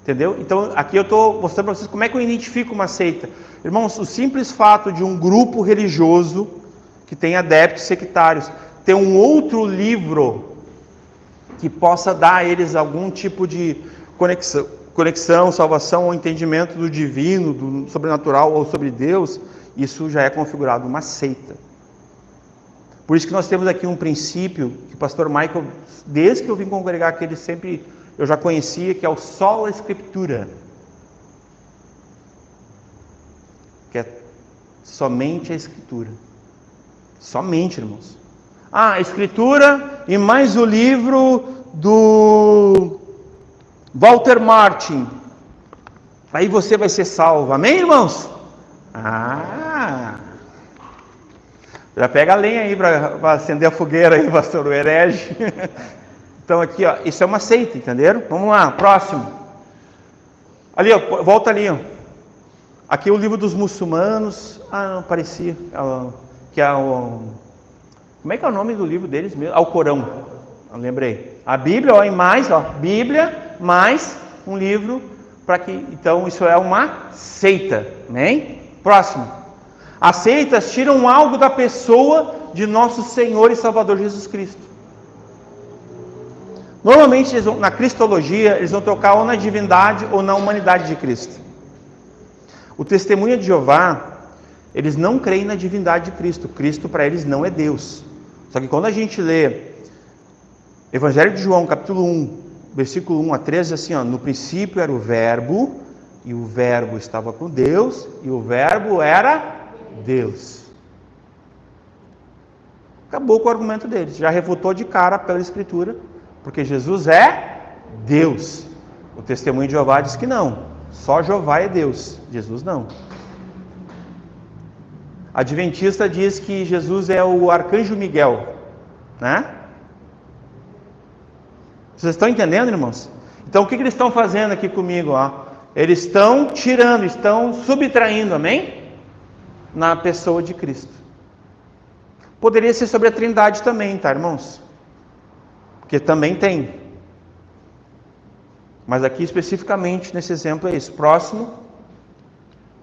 Entendeu? Então, aqui eu estou mostrando para vocês como é que eu identifico uma seita. Irmãos, o simples fato de um grupo religioso que tem adeptos sectários ter um outro livro que possa dar a eles algum tipo de conexão, salvação ou entendimento do divino, do sobrenatural ou sobre Deus, isso já é configurado uma seita. Por isso que nós temos aqui um princípio que o pastor Michael, desde que eu vim congregar aqui, eu já conhecia, que é o sola scriptura, que é somente a escritura. Somente, irmãos. A escritura e mais o livro do Walter Martin. Aí você vai ser salvo. Amém, irmãos? Já pega a lenha aí para acender a fogueira aí, pastor, o herege. Então aqui, ó, isso é uma seita, entenderam? Vamos lá, próximo. Ali, ó, volta ali, ó. Aqui o livro dos muçulmanos. Não, parecia. Que é o... Como é que é o nome do livro deles mesmo? Alcorão. Eu lembrei. A Bíblia, ó, e mais, ó, Bíblia, mais um livro para que... Então isso é uma seita, amém? Próximo. As seitas tiram algo da pessoa de nosso Senhor e Salvador Jesus Cristo. Normalmente, na cristologia, eles vão trocar ou na divindade ou na humanidade de Cristo. O Testemunha de Jeová, eles não creem na divindade de Cristo. Cristo para eles não é Deus. Só que quando a gente lê Evangelho de João, capítulo 1, versículo 1 a 13, assim, ó, no princípio era o Verbo, e o Verbo estava com Deus, e o Verbo era Deus. Acabou com o argumento deles. Já refutou de cara pela Escritura, porque Jesus é Deus. O Testemunho de Jeová diz que não. Só Jeová é Deus. Jesus não. A Adventista diz que Jesus é o arcanjo Miguel, né? Vocês estão entendendo, irmãos? Então o que eles estão fazendo aqui comigo, ó? Eles estão tirando, estão subtraindo, amém? Na pessoa de Cristo. Poderia ser sobre a Trindade também, tá, irmãos? Porque também tem. Mas aqui especificamente nesse exemplo é isso. Próximo.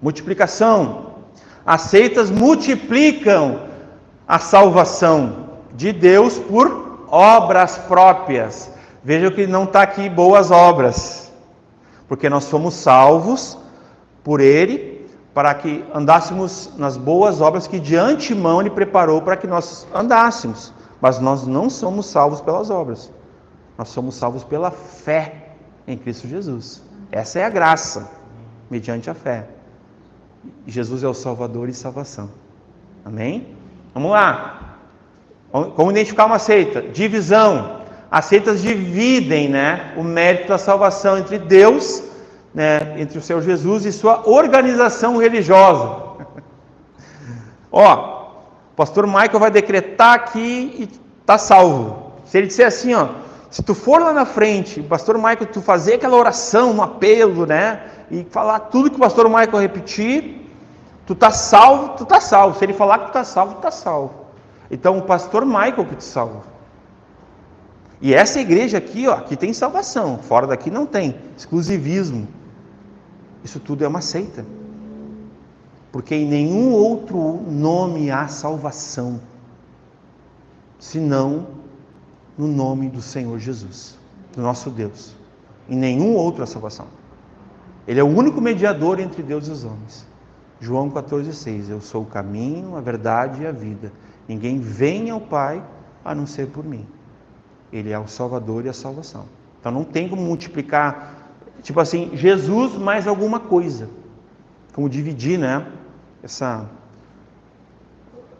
Multiplicação. As seitas multiplicam a salvação de Deus por obras próprias. Vejam que não está aqui boas obras. Porque nós somos salvos por Ele, para que andássemos nas boas obras que de antemão Ele preparou para que nós andássemos. Mas nós não somos salvos pelas obras. Nós somos salvos pela fé em Cristo Jesus. Essa é a graça, mediante a fé. Jesus é o Salvador e salvação. Amém? Vamos lá. Como identificar uma seita? Divisão. As seitas dividem, né, o mérito da salvação entre Deus, né, entre o Senhor Jesus e sua organização religiosa. Ó, o pastor Michael vai decretar aqui e tá salvo. Se ele disser assim, ó, se tu for lá na frente, pastor Michael, tu fazer aquela oração, um apelo, né, e falar tudo que o pastor Michael repetir, tu tá salvo, tu tá salvo. Se ele falar que tu tá salvo, tu tá salvo. Então o pastor Michael que te salva. E essa igreja aqui, ó, aqui tem salvação, fora daqui não tem, exclusivismo. Isso tudo é uma seita. Porque em nenhum outro nome há salvação, senão no nome do Senhor Jesus, do nosso Deus. Em nenhum outro há salvação. Ele é o único mediador entre Deus e os homens. João 14,6, eu sou o caminho, a verdade e a vida. Ninguém vem ao Pai a não ser por mim. Ele é o Salvador e a salvação. Então não tem como multiplicar, tipo assim, Jesus mais alguma coisa. Como dividir, né?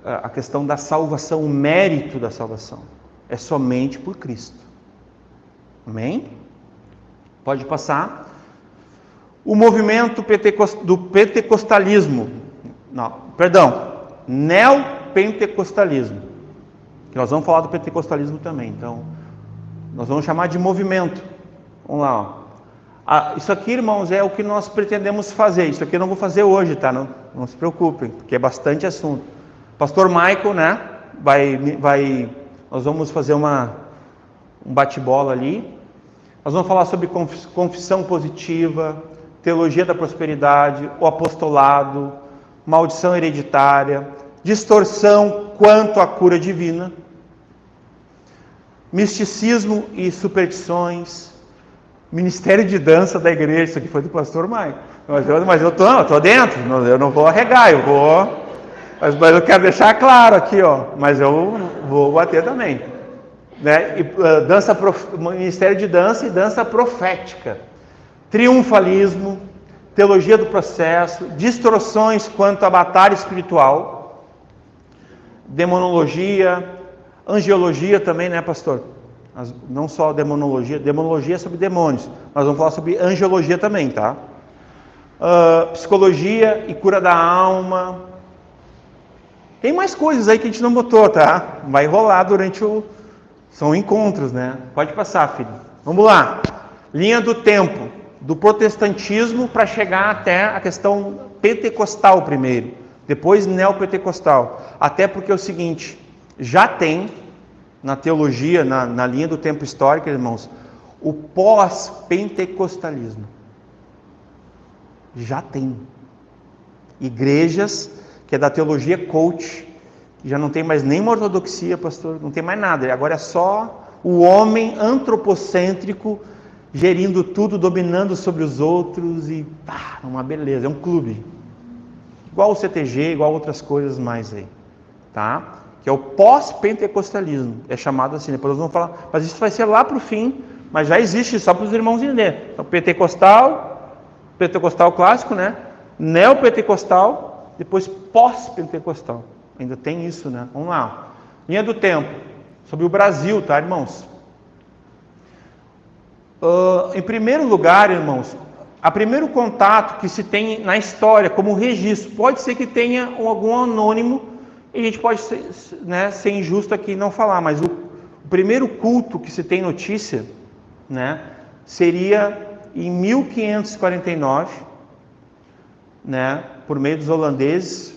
A questão da salvação, o mérito da salvação. É somente por Cristo. Amém? Pode passar. O movimento do pentecostalismo. Não, perdão. Neopentecostalismo. Que nós vamos falar do pentecostalismo também. Então, nós vamos chamar de movimento. Vamos lá, ó. Isso aqui, irmãos, é o que nós pretendemos fazer. Isso aqui eu não vou fazer hoje, tá? Não se preocupem, porque é bastante assunto. Pastor Michael, né? Nós vamos fazer um bate-bola ali. Nós vamos falar sobre confissão positiva, teologia da prosperidade, o apostolado, maldição hereditária, distorção quanto à cura divina, misticismo e superstições, ministério de dança da igreja. Isso aqui foi do pastor Maio. Mas eu tô dentro, eu não vou arregar, mas eu quero deixar claro aqui, ó, mas eu vou bater também, né? Ministério de dança e dança profética, triunfalismo, teologia do processo, distorções quanto à batalha espiritual, demonologia, angiologia também, né, pastor? Não só demonologia é sobre demônios, mas vamos falar sobre angiologia também, tá? Psicologia e cura da alma. Tem mais coisas aí que a gente não botou, tá? Vai rolar são encontros, né? Pode passar, filho. Vamos lá. Linha do tempo, do protestantismo para chegar até a questão pentecostal primeiro, depois neopentecostal. Até porque é o seguinte, já tem na teologia, na linha do tempo histórico, irmãos, o pós-pentecostalismo. Já tem igrejas que é da teologia coach, já não tem mais nenhuma ortodoxia, pastor, não tem mais nada, agora é só o homem antropocêntrico, gerindo tudo, dominando sobre os outros e uma beleza, é um clube, igual o CTG, igual outras coisas mais aí, tá? Que é o pós-pentecostalismo, é chamado assim, depois nós vamos falar, mas isso vai ser lá para o fim, mas já existe só para os irmãos entenderem. Então, pentecostal clássico, né? Neopentecostal, depois pós-pentecostal, ainda tem isso, né? Vamos lá, linha do tempo, sobre o Brasil, tá, irmãos? Em primeiro lugar, irmãos, o primeiro contato que se tem na história, como registro, pode ser que tenha algum anônimo, e a gente pode ser injusto aqui e não falar, mas o primeiro culto que se tem notícia, né, seria em 1549, né, por meio dos holandeses.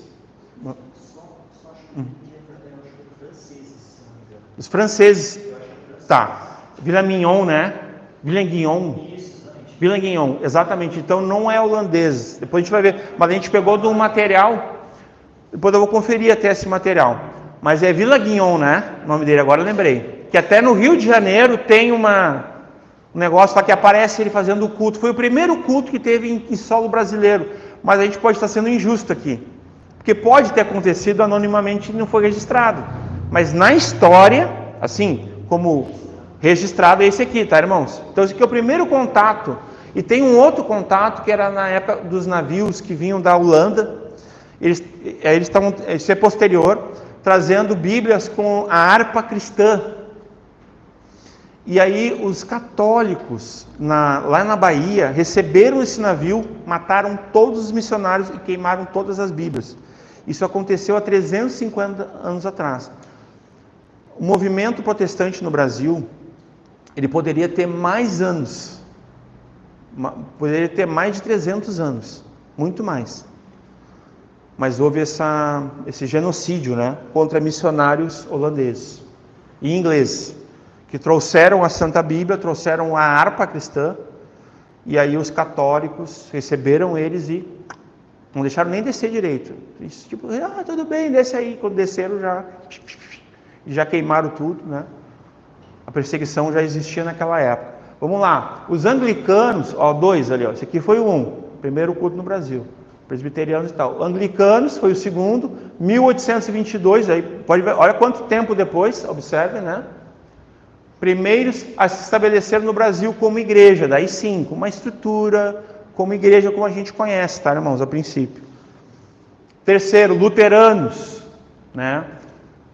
Os franceses, tá, Villamignon, né? Villamignon, exatamente. Então não é holandês. Depois a gente vai ver. Mas a gente pegou do material. Depois eu vou conferir até esse material. Mas é Villamignon, né? O nome dele, agora eu lembrei. Que até no Rio de Janeiro tem um negócio lá que aparece ele fazendo o culto. Foi o primeiro culto que teve em solo brasileiro. Mas a gente pode estar sendo injusto aqui. Porque pode ter acontecido anonimamente e não foi registrado. Mas na história, assim, como registrado é esse aqui, tá, irmãos? Então esse aqui é o primeiro contato. E tem um outro contato que era na época dos navios que vinham da Holanda. Eles estavam, isso é posterior, trazendo Bíblias com a harpa cristã. E aí os católicos, lá na Bahia, receberam esse navio, mataram todos os missionários e queimaram todas as Bíblias. Isso aconteceu há 350 anos atrás. O movimento protestante no Brasil, ele poderia ter mais anos, poderia ter mais de 300 anos, muito mais. Mas houve esse genocídio, né, contra missionários holandeses e ingleses, que trouxeram a Santa Bíblia, trouxeram a harpa cristã, e aí os católicos receberam eles e não deixaram nem descer direito. Isso, tipo, tudo bem, desce aí. Quando desceram, já queimaram tudo, né? A perseguição já existia naquela época. Vamos lá, os anglicanos, dois ali, esse aqui foi o primeiro culto no Brasil, presbiterianos e tal. Anglicanos foi o segundo, 1822, aí pode ver, olha quanto tempo depois, observe, né? Primeiros a se estabelecer no Brasil como igreja, daí sim, com uma estrutura, como igreja como a gente conhece, tá, irmãos, a princípio. Terceiro, luteranos, né?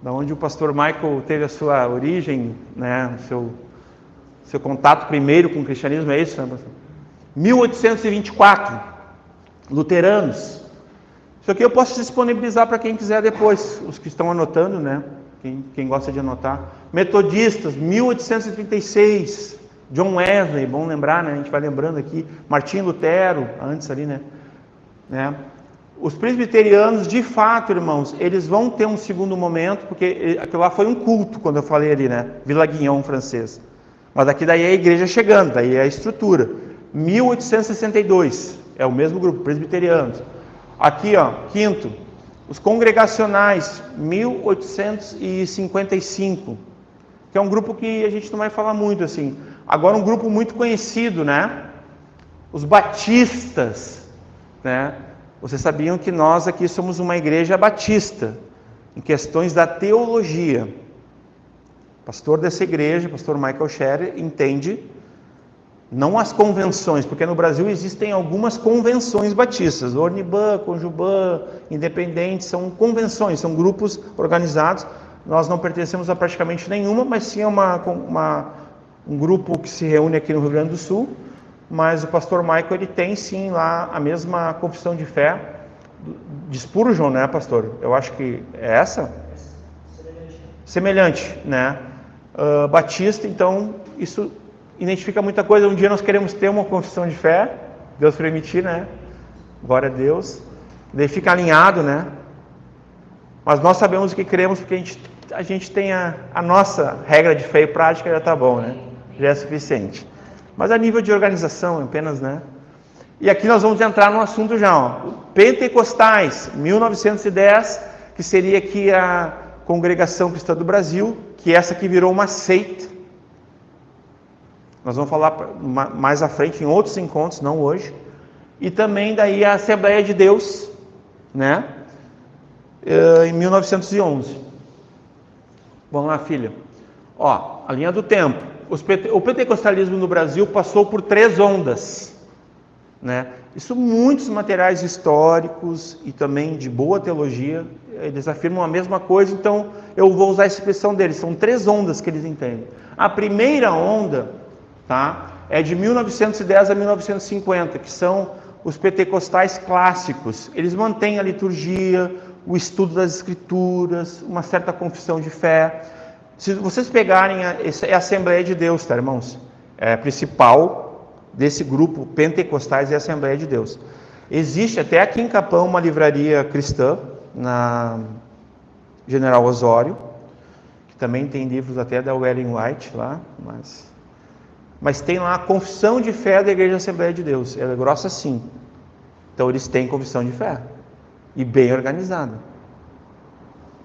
Da onde o pastor Michael teve a sua origem, né? Seu contato primeiro com o cristianismo, é isso, né, pastor? 1824, luteranos. Isso aqui eu posso disponibilizar para quem quiser depois, os que estão anotando, né? Quem gosta de anotar. Metodistas, 1836, John Wesley, bom lembrar, né? A gente vai lembrando aqui, Martinho Lutero, antes ali, né? Os presbiterianos, de fato, irmãos, eles vão ter um segundo momento, porque aquilo lá foi um culto, quando eu falei ali, né? Vila Guignon, francês. Mas daqui daí é a igreja chegando, daí é a estrutura. 1862, é o mesmo grupo, presbiterianos. Aqui, quinto, os congregacionais, 1855, que é um grupo que a gente não vai falar muito, assim. Agora um grupo muito conhecido, né? Os batistas, né? Vocês sabiam que nós aqui somos uma igreja batista, em questões da teologia. O pastor dessa igreja, o pastor Michael Scherer, entende, não as convenções, porque no Brasil existem algumas convenções batistas, Orniban, Conjuban, Independente, são convenções, são grupos organizados. Nós não pertencemos a praticamente nenhuma, mas sim a um grupo que se reúne aqui no Rio Grande do Sul. Mas o pastor Michael, ele tem sim lá a mesma confissão de fé de Spurgeon, né, pastor? Eu acho que é essa? Semelhante, né? Batista, então, isso identifica muita coisa. Um dia nós queremos ter uma confissão de fé, Deus permitir, né? Glória a Deus. Daí fica alinhado, né? Mas nós sabemos o que cremos, porque a gente tem a nossa regra de fé e prática, já está bom, né? Já é suficiente. Mas a nível de organização, apenas, né? E aqui nós vamos entrar no assunto já, Pentecostais, 1910, que seria aqui a Congregação Cristã do Brasil, que essa aqui virou uma seita. Nós vamos falar mais à frente, em outros encontros, não hoje. E também daí a Assembleia de Deus, né? Em 1911. Vamos lá, filha. A linha do tempo. O pentecostalismo no Brasil passou por 3 ondas, né? Isso, muitos materiais históricos e também de boa teologia, eles afirmam a mesma coisa, então eu vou usar a expressão deles, são 3 ondas que eles entendem. A primeira onda, tá, é de 1910 a 1950, que são os pentecostais clássicos. Eles mantêm a liturgia, o estudo das escrituras, uma certa confissão de fé. Se vocês pegarem, é a Assembleia de Deus, tá, irmãos? É a principal desse grupo, Pentecostais, é a Assembleia de Deus. Existe até aqui em Capão uma livraria cristã, na General Osório, que também tem livros até da Ellen White lá, mas tem lá a confissão de fé da Igreja Assembleia de Deus. Ela é grossa sim. Então eles têm confissão de fé, e bem organizada.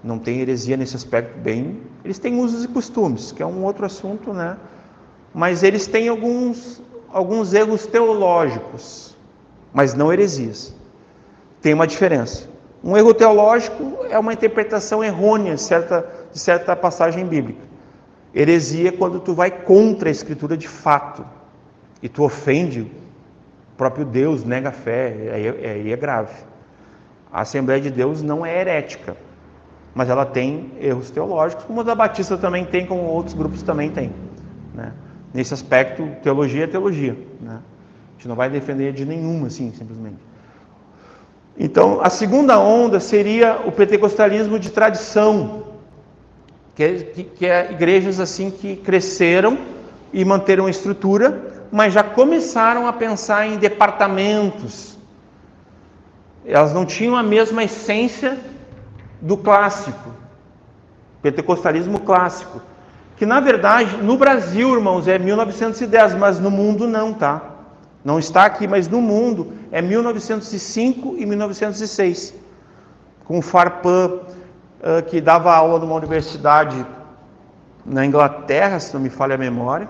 Não tem heresia nesse aspecto, bem. Eles têm usos e costumes, que é um outro assunto, né? Mas eles têm alguns erros teológicos, mas não heresias. Tem uma diferença. Um erro teológico é uma interpretação errônea de certa passagem bíblica. Heresia é quando tu vai contra a Escritura de fato, e tu ofende próprio Deus nega a fé, aí é grave. A Assembleia de Deus não é herética, mas ela tem erros teológicos, como a da Batista também tem, como outros grupos também têm, né? Nesse aspecto, teologia é teologia, né? A gente não vai defender de nenhuma, assim, simplesmente. Então, a segunda onda seria o pentecostalismo de tradição, que é igrejas assim que cresceram e manteram a estrutura, mas já começaram a pensar em departamentos. Elas não tinham a mesma essência do clássico, pentecostalismo clássico, que na verdade no Brasil, irmãos, é 1910, mas no mundo não, tá? Não está aqui, mas no mundo é 1905 e 1906, com o Farpan, que dava aula numa universidade na Inglaterra, se não me falha a memória,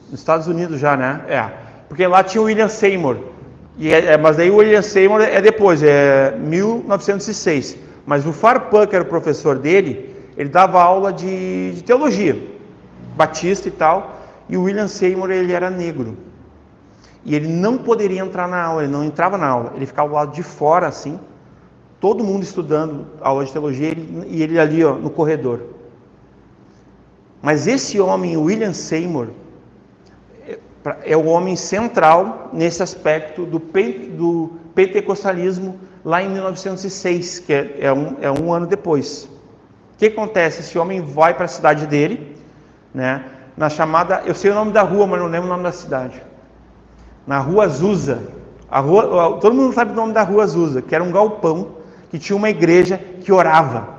nos Estados Unidos já, né? Porque lá tinha o William Seymour, mas daí o William Seymour é depois, é 1906. Mas o Farpan, que era o professor dele, ele dava aula de teologia, batista e tal, e o William Seymour, ele era negro. E ele não poderia entrar na aula, ele não entrava na aula, ele ficava do lado de fora, assim, todo mundo estudando aula de teologia, e ele ali, ó, no corredor. Mas esse homem, William Seymour, é o homem central nesse aspecto do pentecostalismo lá em 1906, que é um ano depois. O que acontece? Esse homem vai para a cidade dele, né, na chamada, eu sei o nome da rua, mas não lembro o nome da cidade, na Rua Azusa. Todo mundo sabe o nome da Rua Azusa, que era um galpão que tinha uma igreja que orava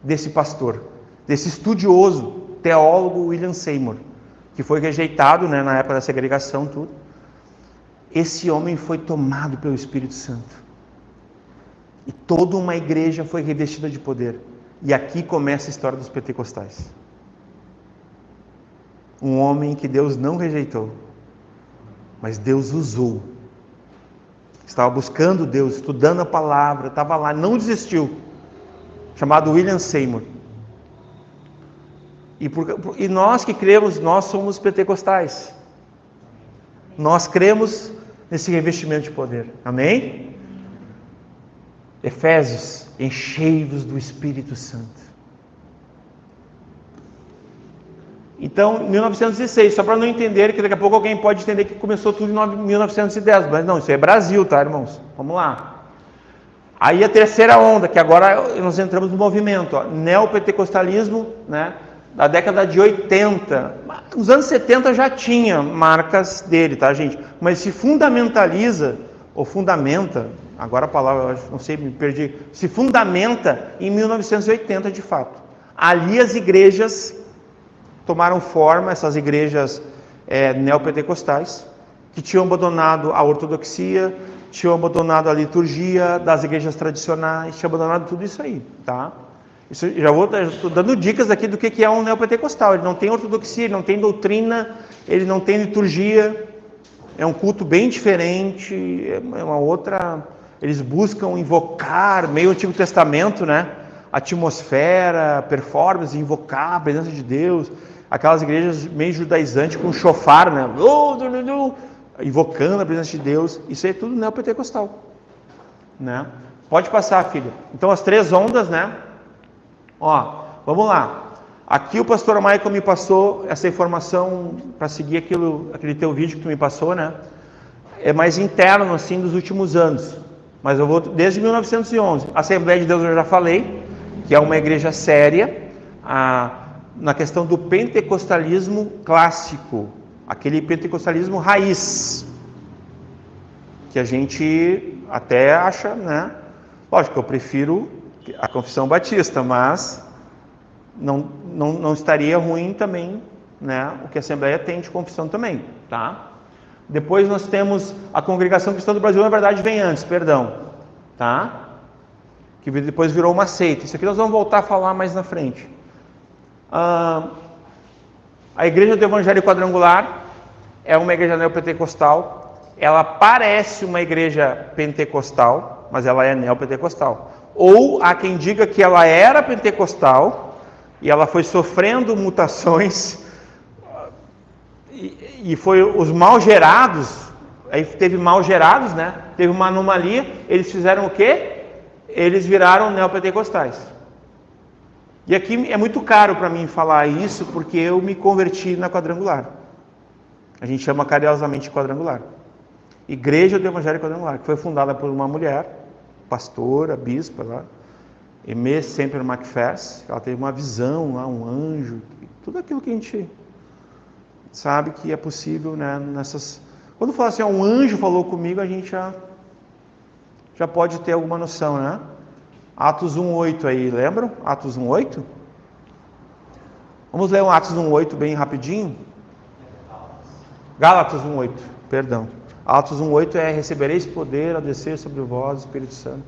desse pastor, desse estudioso, teólogo William Seymour, que foi rejeitado, né, na época da segregação, tudo. Esse homem foi tomado pelo Espírito Santo. E toda uma igreja foi revestida de poder. E aqui começa a história dos pentecostais. Um homem que Deus não rejeitou, mas Deus usou. Estava buscando Deus, estudando a palavra, estava lá, não desistiu. Chamado William Seymour. E nós que cremos, nós somos pentecostais. Nós cremos nesse revestimento de poder. Amém? Efésios, enchei-vos do Espírito Santo. Então, 1906, só para não entender, que daqui a pouco alguém pode entender que começou tudo em 1910, mas não, isso é Brasil, tá, irmãos? Vamos lá. Aí a terceira onda, que agora nós entramos no movimento, ó, neopentecostalismo, né, da década de 80. Nos anos 70 já tinha marcas dele, tá, gente? Mas se fundamentaliza, ou fundamenta, agora a palavra, não sei, me perdi, se fundamenta em 1980 de fato. Ali as igrejas tomaram forma, essas igrejas neopentecostais, que tinham abandonado a ortodoxia, tinham abandonado a liturgia das igrejas tradicionais, tinham abandonado tudo isso aí, tá? Isso, estou dando dicas aqui do que é um neopentecostal. Ele não tem ortodoxia, ele não tem doutrina, ele não tem liturgia, é um culto bem diferente, é uma outra... Eles buscam invocar, meio Antigo Testamento, né? Atmosfera, performance, invocar a presença de Deus. Aquelas igrejas meio judaizantes com chofar, né? Invocando a presença de Deus. Isso aí é tudo neopentecostal, né? Pode passar, filha. Então as três ondas, né? Ó, vamos lá. Aqui o pastor Michael me passou essa informação para seguir aquele teu vídeo que tu me passou, né? É mais interno, assim, dos últimos anos. Mas eu vou desde 1911. A Assembleia de Deus eu já falei, que é uma igreja séria, na questão do pentecostalismo clássico, aquele pentecostalismo raiz, que a gente até acha, né? Lógico, eu prefiro a confissão batista, mas não estaria ruim também, né? O que a Assembleia tem de confissão também, tá? Depois nós temos a Congregação Cristã do Brasil, na verdade vem antes, perdão, tá? Que depois virou uma seita. Isso aqui nós vamos voltar a falar mais na frente. A Igreja do Evangelho Quadrangular é uma igreja neopentecostal. Ela parece uma igreja pentecostal, mas ela é neopentecostal. Ou há quem diga que ela era pentecostal e ela foi sofrendo mutações e foi os mal gerados aí teve mal gerados, né? Teve uma anomalia, eles fizeram o quê? Eles viraram neopentecostais. E aqui é muito caro para mim falar isso, porque eu me converti na Quadrangular. A gente chama carinhosamente Quadrangular. Igreja do Evangelho Quadrangular, que foi fundada por uma mulher, pastora, bispa lá, Aimée Semper McPherson. Ela teve uma visão lá, um anjo, tudo aquilo que a gente sabe que é possível, né, nessas... Quando fala assim, um anjo falou comigo, a gente já pode ter alguma noção, né? Atos 1:8 aí, lembram? Atos 1:8? Vamos ler um Atos 1:8 bem rapidinho. Gálatas 1:8, perdão. Atos 1:8 é: recebereis poder ao descer sobre vós, Espírito Santo,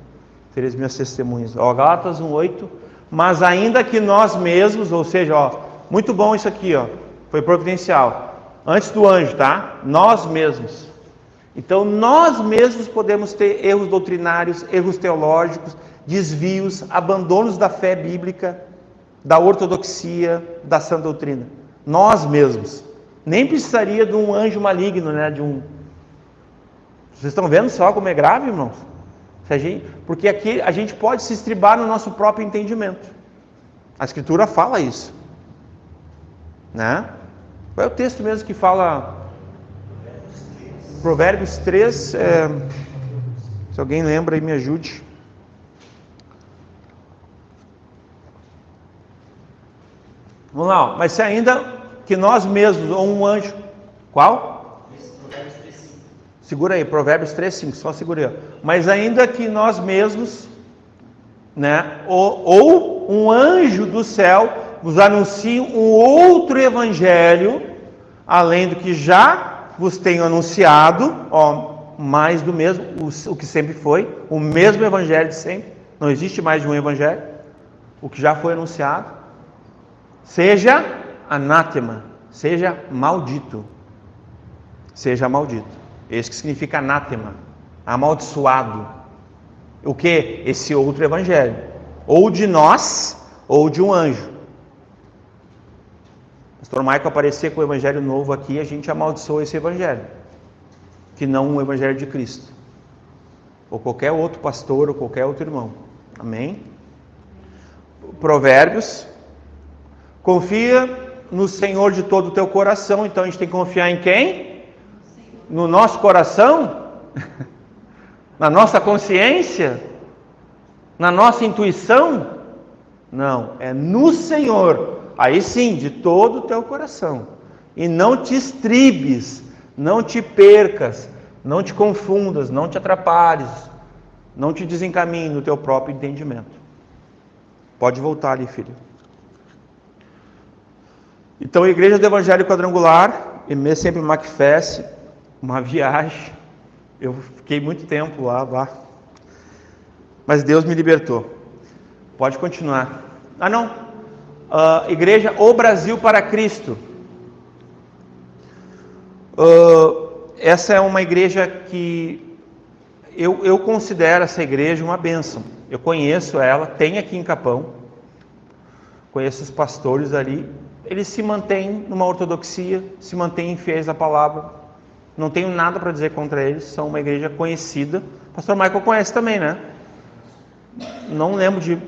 tereis minhas testemunhas. Ó, Gálatas 1:8, mas ainda que nós mesmos, ou seja, ó, muito bom isso aqui, ó, foi providencial. Antes do anjo, tá? Nós mesmos. Então, nós mesmos podemos ter erros doutrinários, erros teológicos, desvios, abandonos da fé bíblica, da ortodoxia, da sã doutrina. Nós mesmos. Nem precisaria de um anjo maligno, né? Vocês estão vendo só como é grave, irmãos? Porque aqui a gente pode se estribar no nosso próprio entendimento. A Escritura fala isso, né? Qual é o texto mesmo que fala? Provérbios 3, se alguém lembra aí, me ajude. Vamos lá, ó. Mas se ainda que nós mesmos, ou um anjo, qual? Segura aí, Provérbios 3:5, só segura aí. Mas ainda que nós mesmos, né, ou um anjo do céu vos anuncie um outro evangelho, além do que já vos tenho anunciado, ó, mais do mesmo, o que sempre foi, o mesmo evangelho de sempre, não existe mais de um evangelho, o que já foi anunciado, seja anátema, seja maldito, seja maldito. Esse que significa anátema, amaldiçoado. O que? Esse outro evangelho, ou de nós, ou de um anjo. O pastor Michael aparecer com o evangelho novo aqui, a gente amaldiçoa esse evangelho, que não o evangelho de Cristo, ou qualquer outro pastor, ou qualquer outro irmão. Amém? Provérbios: confia no Senhor de todo o teu coração. Então a gente tem que confiar em quem? No nosso coração? Na nossa consciência? Na nossa intuição? Não, é no Senhor. Aí sim, de todo o teu coração. E não te estribes, não te percas, não te confundas, não te atrapalhes, não te desencaminhe no teu próprio entendimento. Pode voltar ali, filho. Então, a Igreja do Evangelho Quadrangular, Aimée Semper McPherson, uma viagem. Eu fiquei muito tempo lá. Mas Deus me libertou. Pode continuar. Igreja O Brasil para Cristo. Essa é uma igreja que eu considero essa igreja uma bênção. Eu conheço ela, tem aqui em Capão. Conheço os pastores ali. Eles se mantêm numa ortodoxia, se mantêm fiéis à palavra. Não tenho nada para dizer contra eles, são uma igreja conhecida. O pastor Michael conhece também, né? Não lembro de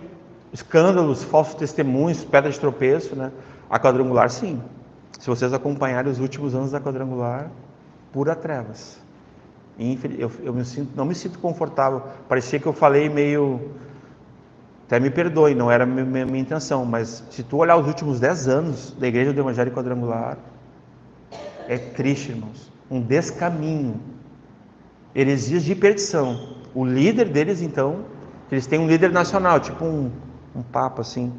escândalos, falsos testemunhos, pedra de tropeço, né? A Quadrangular, sim. Se vocês acompanharem os últimos anos da Quadrangular, pura trevas. Eu não me sinto confortável. Parecia que eu falei meio... Até me perdoe, não era minha intenção, mas se tu olhar os últimos 10 anos da Igreja do Evangelho Quadrangular, é triste, irmãos. Um descaminho. Heresias de perdição. O líder deles, então, eles têm um líder nacional, tipo um papa, assim,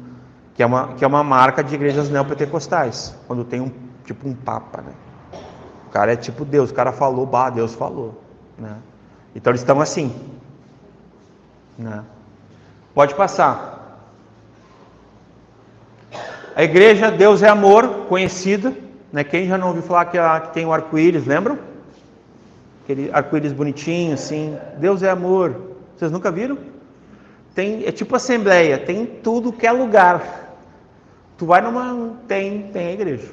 que é uma marca de igrejas neopentecostais, quando tem um papa, né? O cara é tipo Deus, o cara falou, Deus falou, né? Então eles estão assim, né? Pode passar. A igreja Deus é Amor, conhecida, né? Quem já não ouviu falar que tem o arco-íris, lembram? Aquele arco-íris bonitinho, assim. Deus é Amor. Vocês nunca viram? É tipo assembleia, tem tudo que é lugar. Tu vai tem a igreja.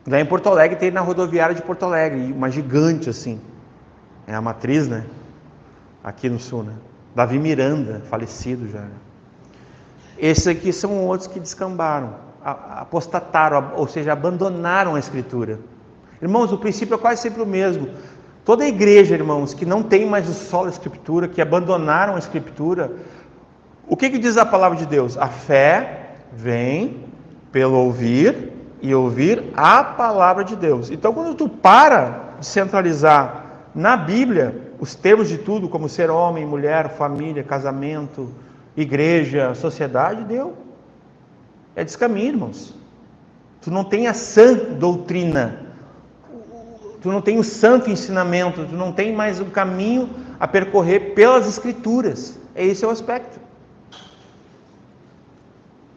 Lá em Porto Alegre tem na rodoviária de Porto Alegre, uma gigante assim. É a matriz, né? Aqui no sul, né? Davi Miranda, falecido já. Esses aqui são outros que descambaram, apostataram, ou seja, abandonaram a Escritura. Irmãos, o princípio é quase sempre o mesmo. Toda a igreja, irmãos, que não tem mais o solo da Escritura, que abandonaram a Escritura, o que diz a palavra de Deus? A fé vem pelo ouvir e ouvir a palavra de Deus. Então, quando tu para de centralizar na Bíblia os termos de tudo, como ser homem, mulher, família, casamento, igreja, sociedade, deu. É descaminho, irmãos. Tu não tem a sã doutrina, tu não tem o santo ensinamento, tu não tem mais o caminho a percorrer pelas Escrituras. Esse é o aspecto.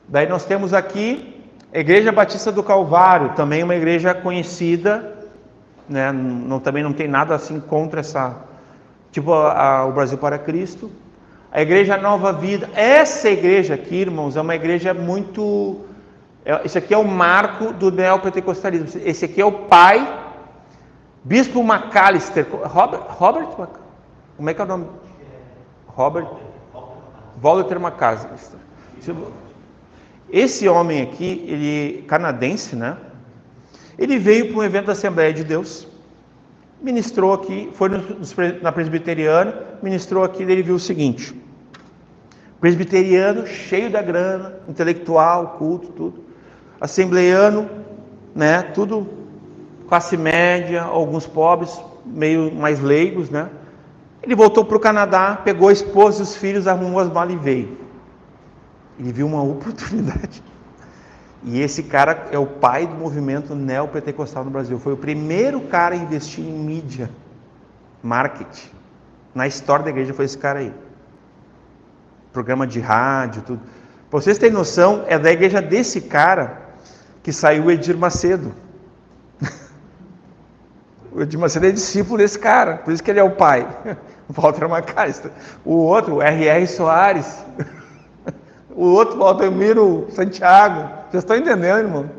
Daí nós temos aqui a Igreja Batista do Calvário, também uma igreja conhecida, né? Também não tem nada assim contra essa, tipo o Brasil para Cristo. A Igreja Nova Vida, essa igreja aqui, irmãos, é uma igreja muito... Esse aqui é o marco do neopentecostalismo. Esse aqui é o pai, Bispo McAllister, Robert, como é que é o nome? Robert Walter McAllister. Esse homem aqui, ele canadense, né? Ele veio para um evento da Assembleia de Deus, ministrou aqui, foi na presbiteriana, ministrou aqui, ele viu o seguinte: presbiteriano, cheio da grana, intelectual, culto, tudo. Assembleiano, né? Tudo classe média, alguns pobres, meio mais leigos, né? Ele voltou para o Canadá, pegou a esposa e os filhos, arrumou as malas e veio. Ele viu uma oportunidade. E esse cara é o pai do movimento neopentecostal no Brasil. Foi o primeiro cara a investir em mídia, marketing. Na história da igreja foi esse cara aí. Programa de rádio, tudo. Para vocês terem noção, é da igreja desse cara que saiu o Edir Macedo. O Edir Macedo é discípulo desse cara, por isso que ele é o pai. O Walter McAllister. O outro, o R.R. Soares. O outro, Valdomiro Santiago. Vocês estão entendendo, irmão?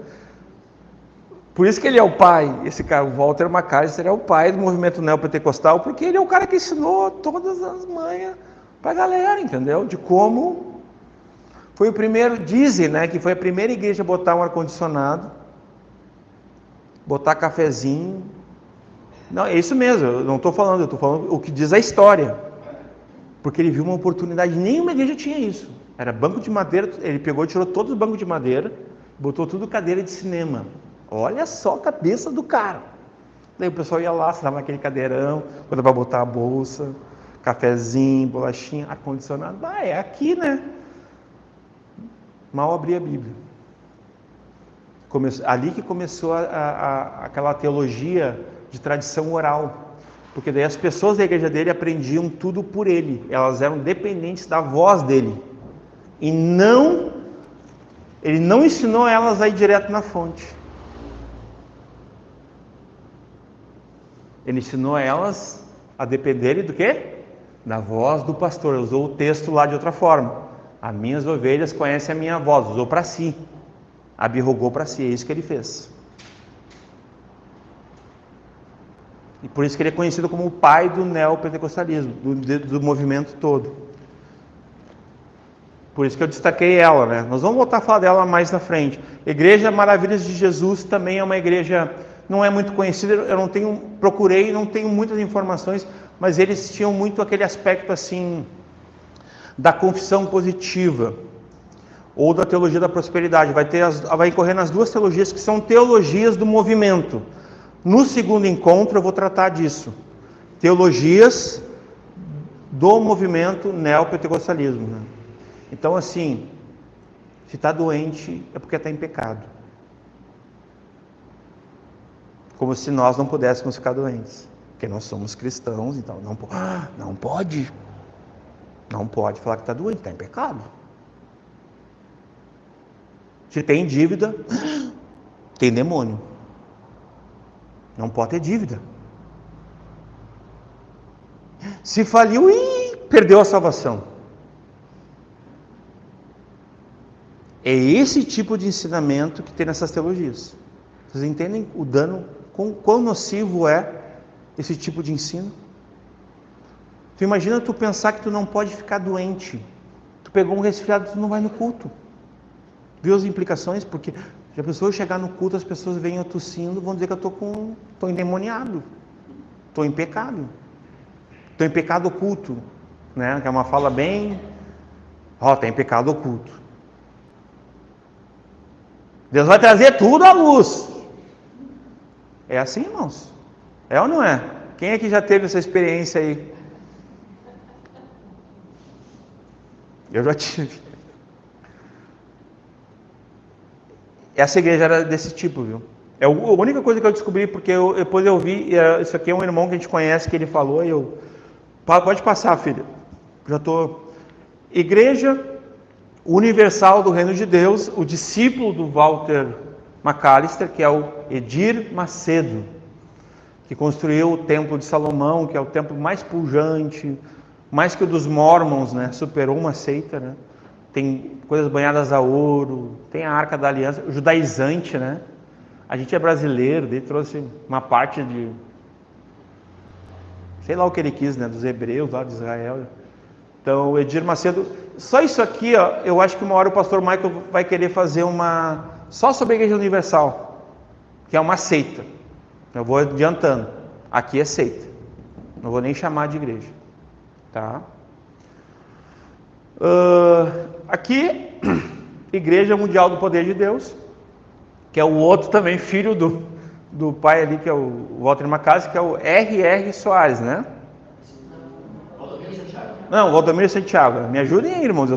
Por isso que ele é o pai. Esse cara, o Walter McAllister, é o pai do movimento neopentecostal, porque ele é o cara que ensinou todas as manhas para a galera, entendeu? De como foi o primeiro, dizem, né, que foi a primeira igreja a botar um ar-condicionado, botar cafezinho. Não, é isso mesmo, eu não estou falando, eu estou falando o que diz a história. Porque ele viu uma oportunidade, nenhuma igreja tinha isso. Era banco de madeira, ele pegou e tirou todos os bancos de madeira, botou tudo cadeira de cinema. Olha só a cabeça do cara. Daí o pessoal ia lá, sentava naquele cadeirão, quando vai botar a bolsa, cafezinho, bolachinha, ar-condicionado. É aqui, né? Mal abria a Bíblia. Ali que começou aquela teologia de tradição oral. Porque daí as pessoas da igreja dele aprendiam tudo por ele. Elas eram dependentes da voz dele. E ele não ensinou elas a ir direto na fonte. Ele ensinou elas a dependerem do quê? Da voz do pastor. Usou o texto lá de outra forma. As minhas ovelhas conhecem a minha voz. Usou para si. Abirrogou para si. É isso que ele fez. E por isso que ele é conhecido como o pai do neopentecostalismo, do movimento todo. Por isso que eu destaquei ela, né? Nós vamos voltar a falar dela mais na frente. Igreja Maravilhas de Jesus também é uma igreja, não é muito conhecida, eu procurei, não tenho muitas informações, mas eles tinham muito aquele aspecto assim, da confissão positiva, ou da teologia da prosperidade. Vai incorrer nas duas teologias, que são teologias do movimento. No segundo encontro eu vou tratar disso. Teologias do movimento neopentecostalismo, né? Então, assim, se está doente é porque está em pecado. Como se nós não pudéssemos ficar doentes. Porque nós somos cristãos, então não pode. Não pode falar que está doente, está em pecado. Se tem dívida, tem demônio. Não pode ter dívida. Se faliu, perdeu a salvação. É esse tipo de ensinamento que tem nessas teologias. Vocês entendem o dano, quão nocivo é esse tipo de ensino? Tu imagina tu pensar que tu não pode ficar doente. Tu pegou um resfriado, tu não vai no culto. Viu as implicações? Porque já pensou eu chegar no culto, as pessoas vêm eu tossindo, vão dizer que eu estou endemoniado. Estou em pecado. Estou em pecado oculto. Né? Que é uma fala bem... está em pecado oculto. Deus vai trazer tudo à luz. É assim, irmãos? É ou não é? Quem é que já teve essa experiência aí? Eu já tive. Essa igreja era desse tipo, viu? É a única coisa que eu descobri, porque depois eu vi, isso aqui é um irmão que a gente conhece, que ele falou, e eu... Pode passar, filha. Já estou... Igreja Universal do Reino de Deus, o discípulo do Walter McAllister, que é o Edir Macedo, que construiu o Templo de Salomão, que é o templo mais pujante, mais que o dos Mormons, né? Superou uma seita, né? Tem coisas banhadas a ouro, tem a Arca da Aliança, o judaizante, né? A gente é brasileiro, ele trouxe uma parte de... sei lá o que ele quis, né? Dos hebreus lá de Israel. Então, o Edir Macedo... Só isso aqui, ó, eu acho que uma hora o pastor Michael vai querer fazer uma... só sobre a Igreja Universal, que é uma seita. Eu vou adiantando. Aqui é seita. Não vou nem chamar de igreja. Tá? Aqui, Igreja Mundial do Poder de Deus, que é o outro também, filho do pai ali, que é o Walter McAllister, que é o R.R. Soares, né? Não, Valdomiro Santiago. Me ajudem aí, irmãos.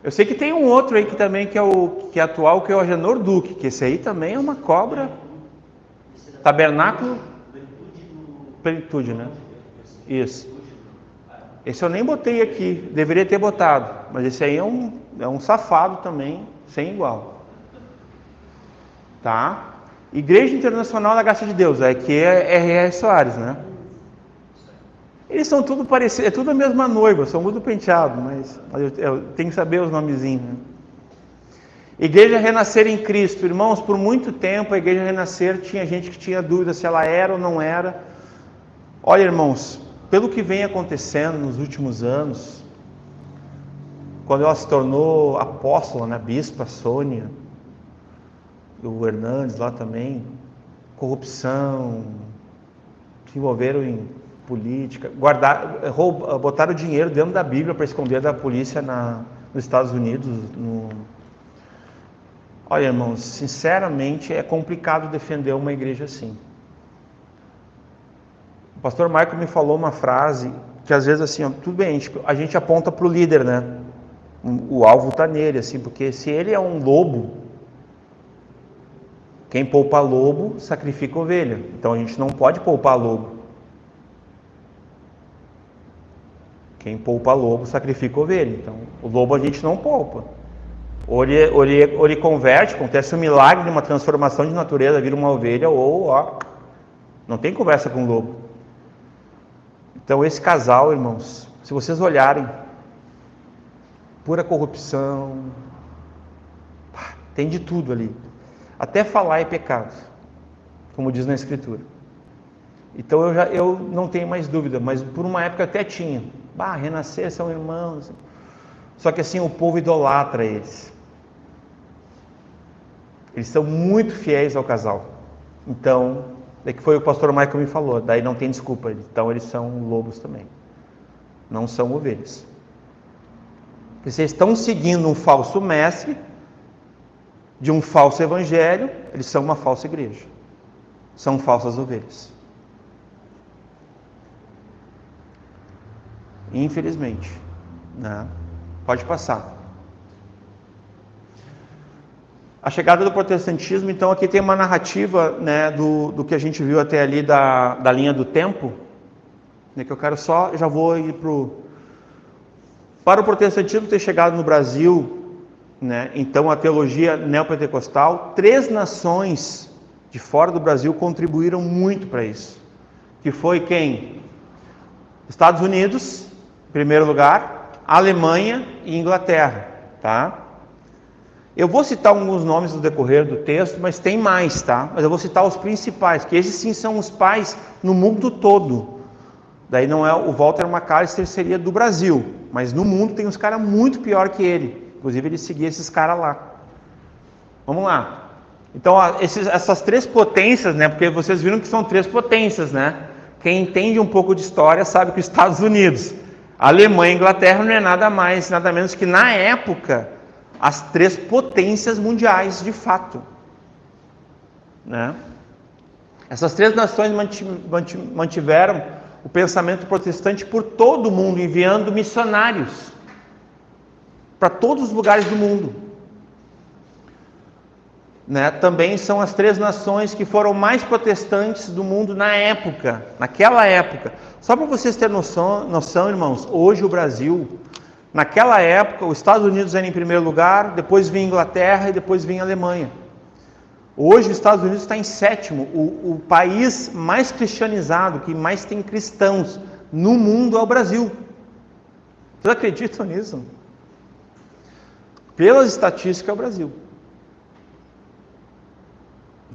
Eu sei que tem um outro aí que também que é atual, que é o Agenor Duque, que esse aí também é uma cobra. Tabernáculo Plenitude, né? Isso. Esse eu nem botei aqui, deveria ter botado, mas esse aí é um safado também, sem igual. Tá? Igreja Internacional da Graça de Deus, aqui é R.R. Soares, né? Eles são tudo parecidos, é tudo a mesma noiva, são muito penteados, mas eu tenho que saber os nomezinhos, né? Igreja Renascer em Cristo, irmãos, por muito tempo a Igreja Renascer tinha gente que tinha dúvida se ela era ou não era. Olha, irmãos, pelo que vem acontecendo nos últimos anos, quando ela se tornou apóstola, né, bispa Sônia, o Hernandes lá também, corrupção, se envolveram em política, botaram dinheiro dentro da Bíblia para esconder da polícia nos Estados Unidos. Olha, irmãos, sinceramente é complicado defender uma igreja assim. O pastor Michael me falou uma frase que às vezes assim, ó, tudo bem, a gente aponta para o líder, né? O alvo está nele, assim, porque se ele é um lobo, quem poupa lobo sacrifica ovelha. Então a gente não pode poupar lobo. Quem poupa lobo sacrifica ovelha. Então o lobo a gente não poupa. Ou ele converte, acontece um milagre de uma transformação de natureza, vira uma ovelha, ou não tem conversa com o lobo. Então esse casal, irmãos, se vocês olharem, pura corrupção, tem de tudo ali. Até falar é pecado, como diz na Escritura. Então eu não tenho mais dúvida, mas por uma época até tinha. Renascer são irmãos. Só que assim, o povo idolatra eles. Eles são muito fiéis ao casal. Então, é que foi o pastor Michael me falou, daí não tem desculpa. Então eles são lobos também. Não são ovelhas. Porque vocês estão seguindo um falso mestre, de um falso evangelho, eles são uma falsa igreja. São falsas ovelhas. Infelizmente. Né? Pode passar. A chegada do protestantismo, então aqui tem uma narrativa, né, do que a gente viu até ali da linha do tempo, né, que eu quero já vou ir para o protestantismo ter chegado no Brasil, né, então a teologia neopentecostal, 3 nações de fora do Brasil contribuíram muito para isso, que foi quem? Estados Unidos, em primeiro lugar, Alemanha e Inglaterra, tá? Eu vou citar alguns nomes no decorrer do texto, mas tem mais, tá? Mas eu vou citar os principais, que esses sim são os pais no mundo todo. Daí não é o Walter McAllister, seria do Brasil, mas no mundo tem uns caras muito pior que ele. Inclusive ele seguia esses caras lá. Vamos lá. Então, essas três potências, né? Porque vocês viram que são três potências, né? Quem entende um pouco de história sabe que os Estados Unidos, a Alemanha e a Inglaterra não é nada mais, nada menos que na época as três potências mundiais de fato, né? Essas três nações mantiveram o pensamento protestante por todo o mundo, enviando missionários para todos os lugares do mundo, né? Também são as três nações que foram mais protestantes do mundo na época, naquela época. Só para vocês terem noção, irmãos, hoje o Brasil, naquela época, os Estados Unidos eram em primeiro lugar, depois vinha a Inglaterra e depois vinha a Alemanha. Hoje os Estados Unidos está em sétimo. O país mais cristianizado, que mais tem cristãos no mundo é o Brasil. Vocês acreditam nisso? Pelas estatísticas é o Brasil.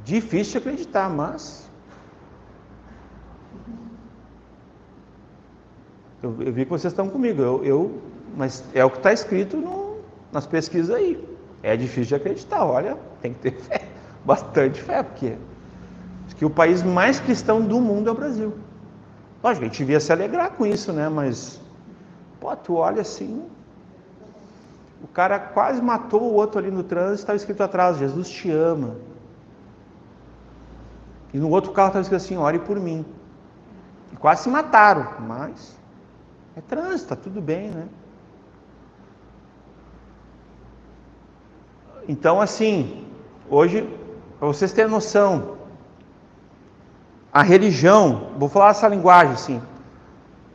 Difícil de acreditar, mas... Eu vi que vocês estão comigo, mas é o que está escrito nas pesquisas aí. É difícil de acreditar, olha, tem que ter fé, bastante fé, porque acho que o país mais cristão do mundo é o Brasil. Lógico, a gente devia se alegrar com isso, né? Mas, pô, tu olha assim, o cara quase matou o outro ali no trânsito, estava escrito atrás, Jesus te ama. E no outro carro estava escrito assim, ore por mim. E quase se mataram, mas é trânsito, está tudo bem, né? Então, assim, hoje, para vocês terem noção, a religião, vou falar essa linguagem assim,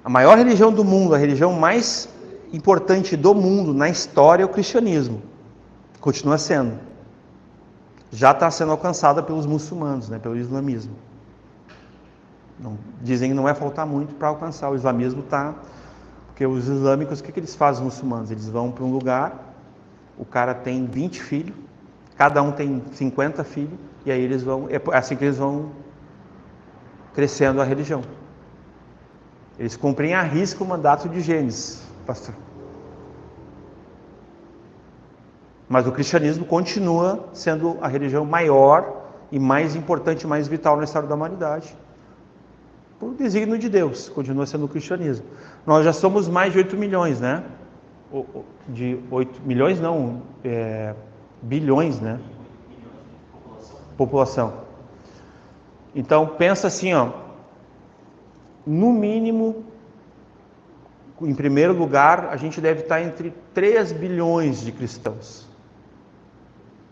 a maior religião do mundo, a religião mais importante do mundo na história é o cristianismo. Continua sendo. Já está sendo alcançada pelos muçulmanos, né, pelo islamismo. Não, dizem que não vai faltar muito para alcançar. O islamismo está... Porque os islâmicos, o que eles fazem, os muçulmanos? Eles vão para um lugar, o cara tem 20 filhos, cada um tem 50 filhos, e aí eles vão... É assim que eles vão crescendo a religião. Eles cumprem à risca o mandato de Gênesis, pastor. Mas o cristianismo continua sendo a religião maior e mais importante, mais vital na história da humanidade. Por desígnio de Deus, continua sendo o cristianismo. Nós já somos mais de 8 milhões, né? De 8 milhões não, bilhões, né? População. Então, pensa assim, ó. No mínimo, em primeiro lugar, a gente deve estar entre 3 bilhões de cristãos.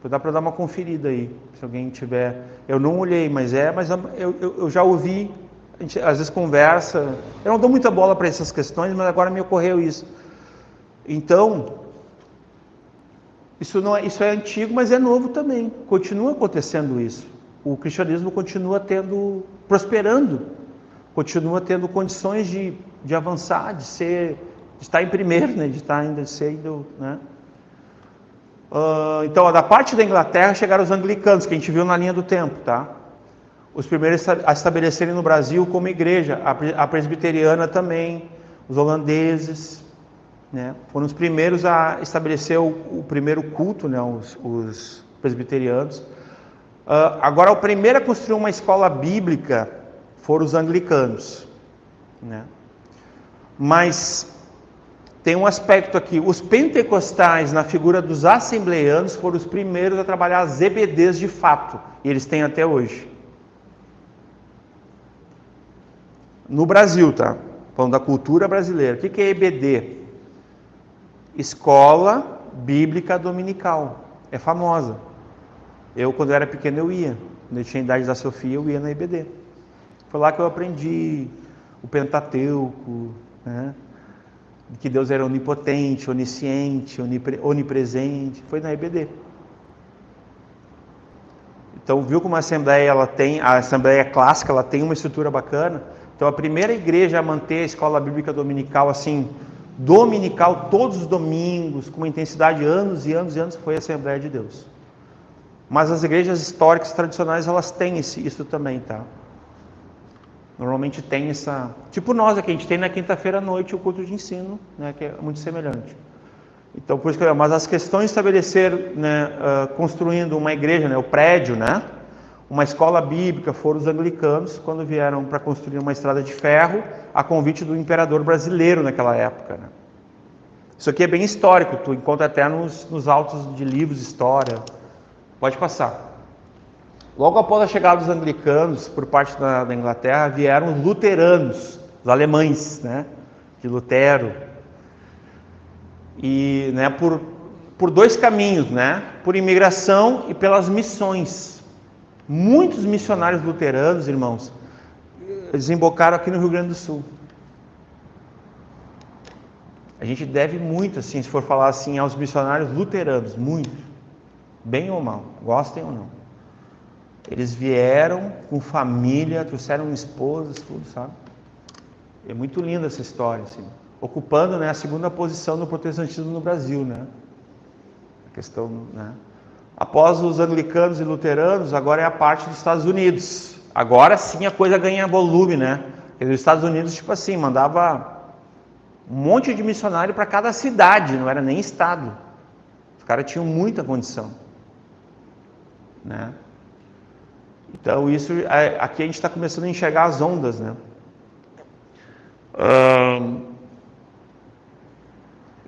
Dá para dar uma conferida aí, se alguém tiver. Eu não olhei, mas eu já ouvi, a gente às vezes conversa. Eu não dou muita bola para essas questões, mas agora me ocorreu isso. Então, isso é antigo, mas é novo também. Continua acontecendo isso. O cristianismo continua prosperando, continua tendo condições de avançar, de estar em primeiro, né? De estar ainda sendo, né? Então, da parte da Inglaterra chegaram os anglicanos, que a gente viu na linha do tempo, tá? Os primeiros a estabelecerem no Brasil como igreja, a presbiteriana também, os holandeses, né? Foram os primeiros a estabelecer o primeiro culto, né? Os presbiterianos. Agora, o primeiro a construir uma escola bíblica foram os anglicanos, né? Mas tem um aspecto aqui, os pentecostais, na figura dos assembleianos, foram os primeiros a trabalhar as EBDs de fato, e eles têm até hoje. No Brasil, tá? Falando da cultura brasileira. O que é EBD? Escola Bíblica Dominical. É famosa. Eu, quando eu era pequeno, eu ia. Quando eu tinha a idade da Sofia, eu ia na EBD. Foi lá que eu aprendi o Pentateuco, né? Que Deus era onipotente, onisciente, onipresente. Foi na EBD. Então, viu como a Assembleia Clássica, ela tem uma estrutura bacana. Então, a primeira igreja a manter a escola bíblica dominical assim, dominical, todos os domingos, com uma intensidade anos e anos e anos, foi a Assembleia de Deus. Mas as igrejas históricas, tradicionais, elas têm isso também, tá? Normalmente tem essa... Tipo nós aqui, a gente tem na quinta-feira à noite o culto de ensino, né, que é muito semelhante. Então, por isso que... Mas as questões de estabelecer, né, construindo uma igreja, né, o prédio, né, uma escola bíblica, foram os anglicanos, quando vieram para construir uma estrada de ferro, a convite do imperador brasileiro naquela época, né? Isso aqui é bem histórico, tu encontra até nos autos de livros de história. Pode passar. Logo após a chegada dos anglicanos, por parte da Inglaterra, vieram os luteranos, os alemães, né, de Lutero. E, né, por dois caminhos, né, por imigração e pelas missões. Muitos missionários luteranos, irmãos, desembocaram aqui no Rio Grande do Sul. A gente deve muito, assim, se for falar assim, aos missionários luteranos, muito, bem ou mal, gostem ou não. Eles vieram com família, trouxeram esposas, tudo, sabe? É muito linda essa história, assim, ocupando, né, a segunda posição no protestantismo no Brasil, né? A questão, né? Após os anglicanos e luteranos, agora é a parte dos Estados Unidos. Agora sim a coisa ganha volume, né? Porque os Estados Unidos, tipo assim, mandava um monte de missionário para cada cidade, não era nem estado. Os caras tinham muita condição, né? Então isso, aqui a gente está começando a enxergar as ondas, né?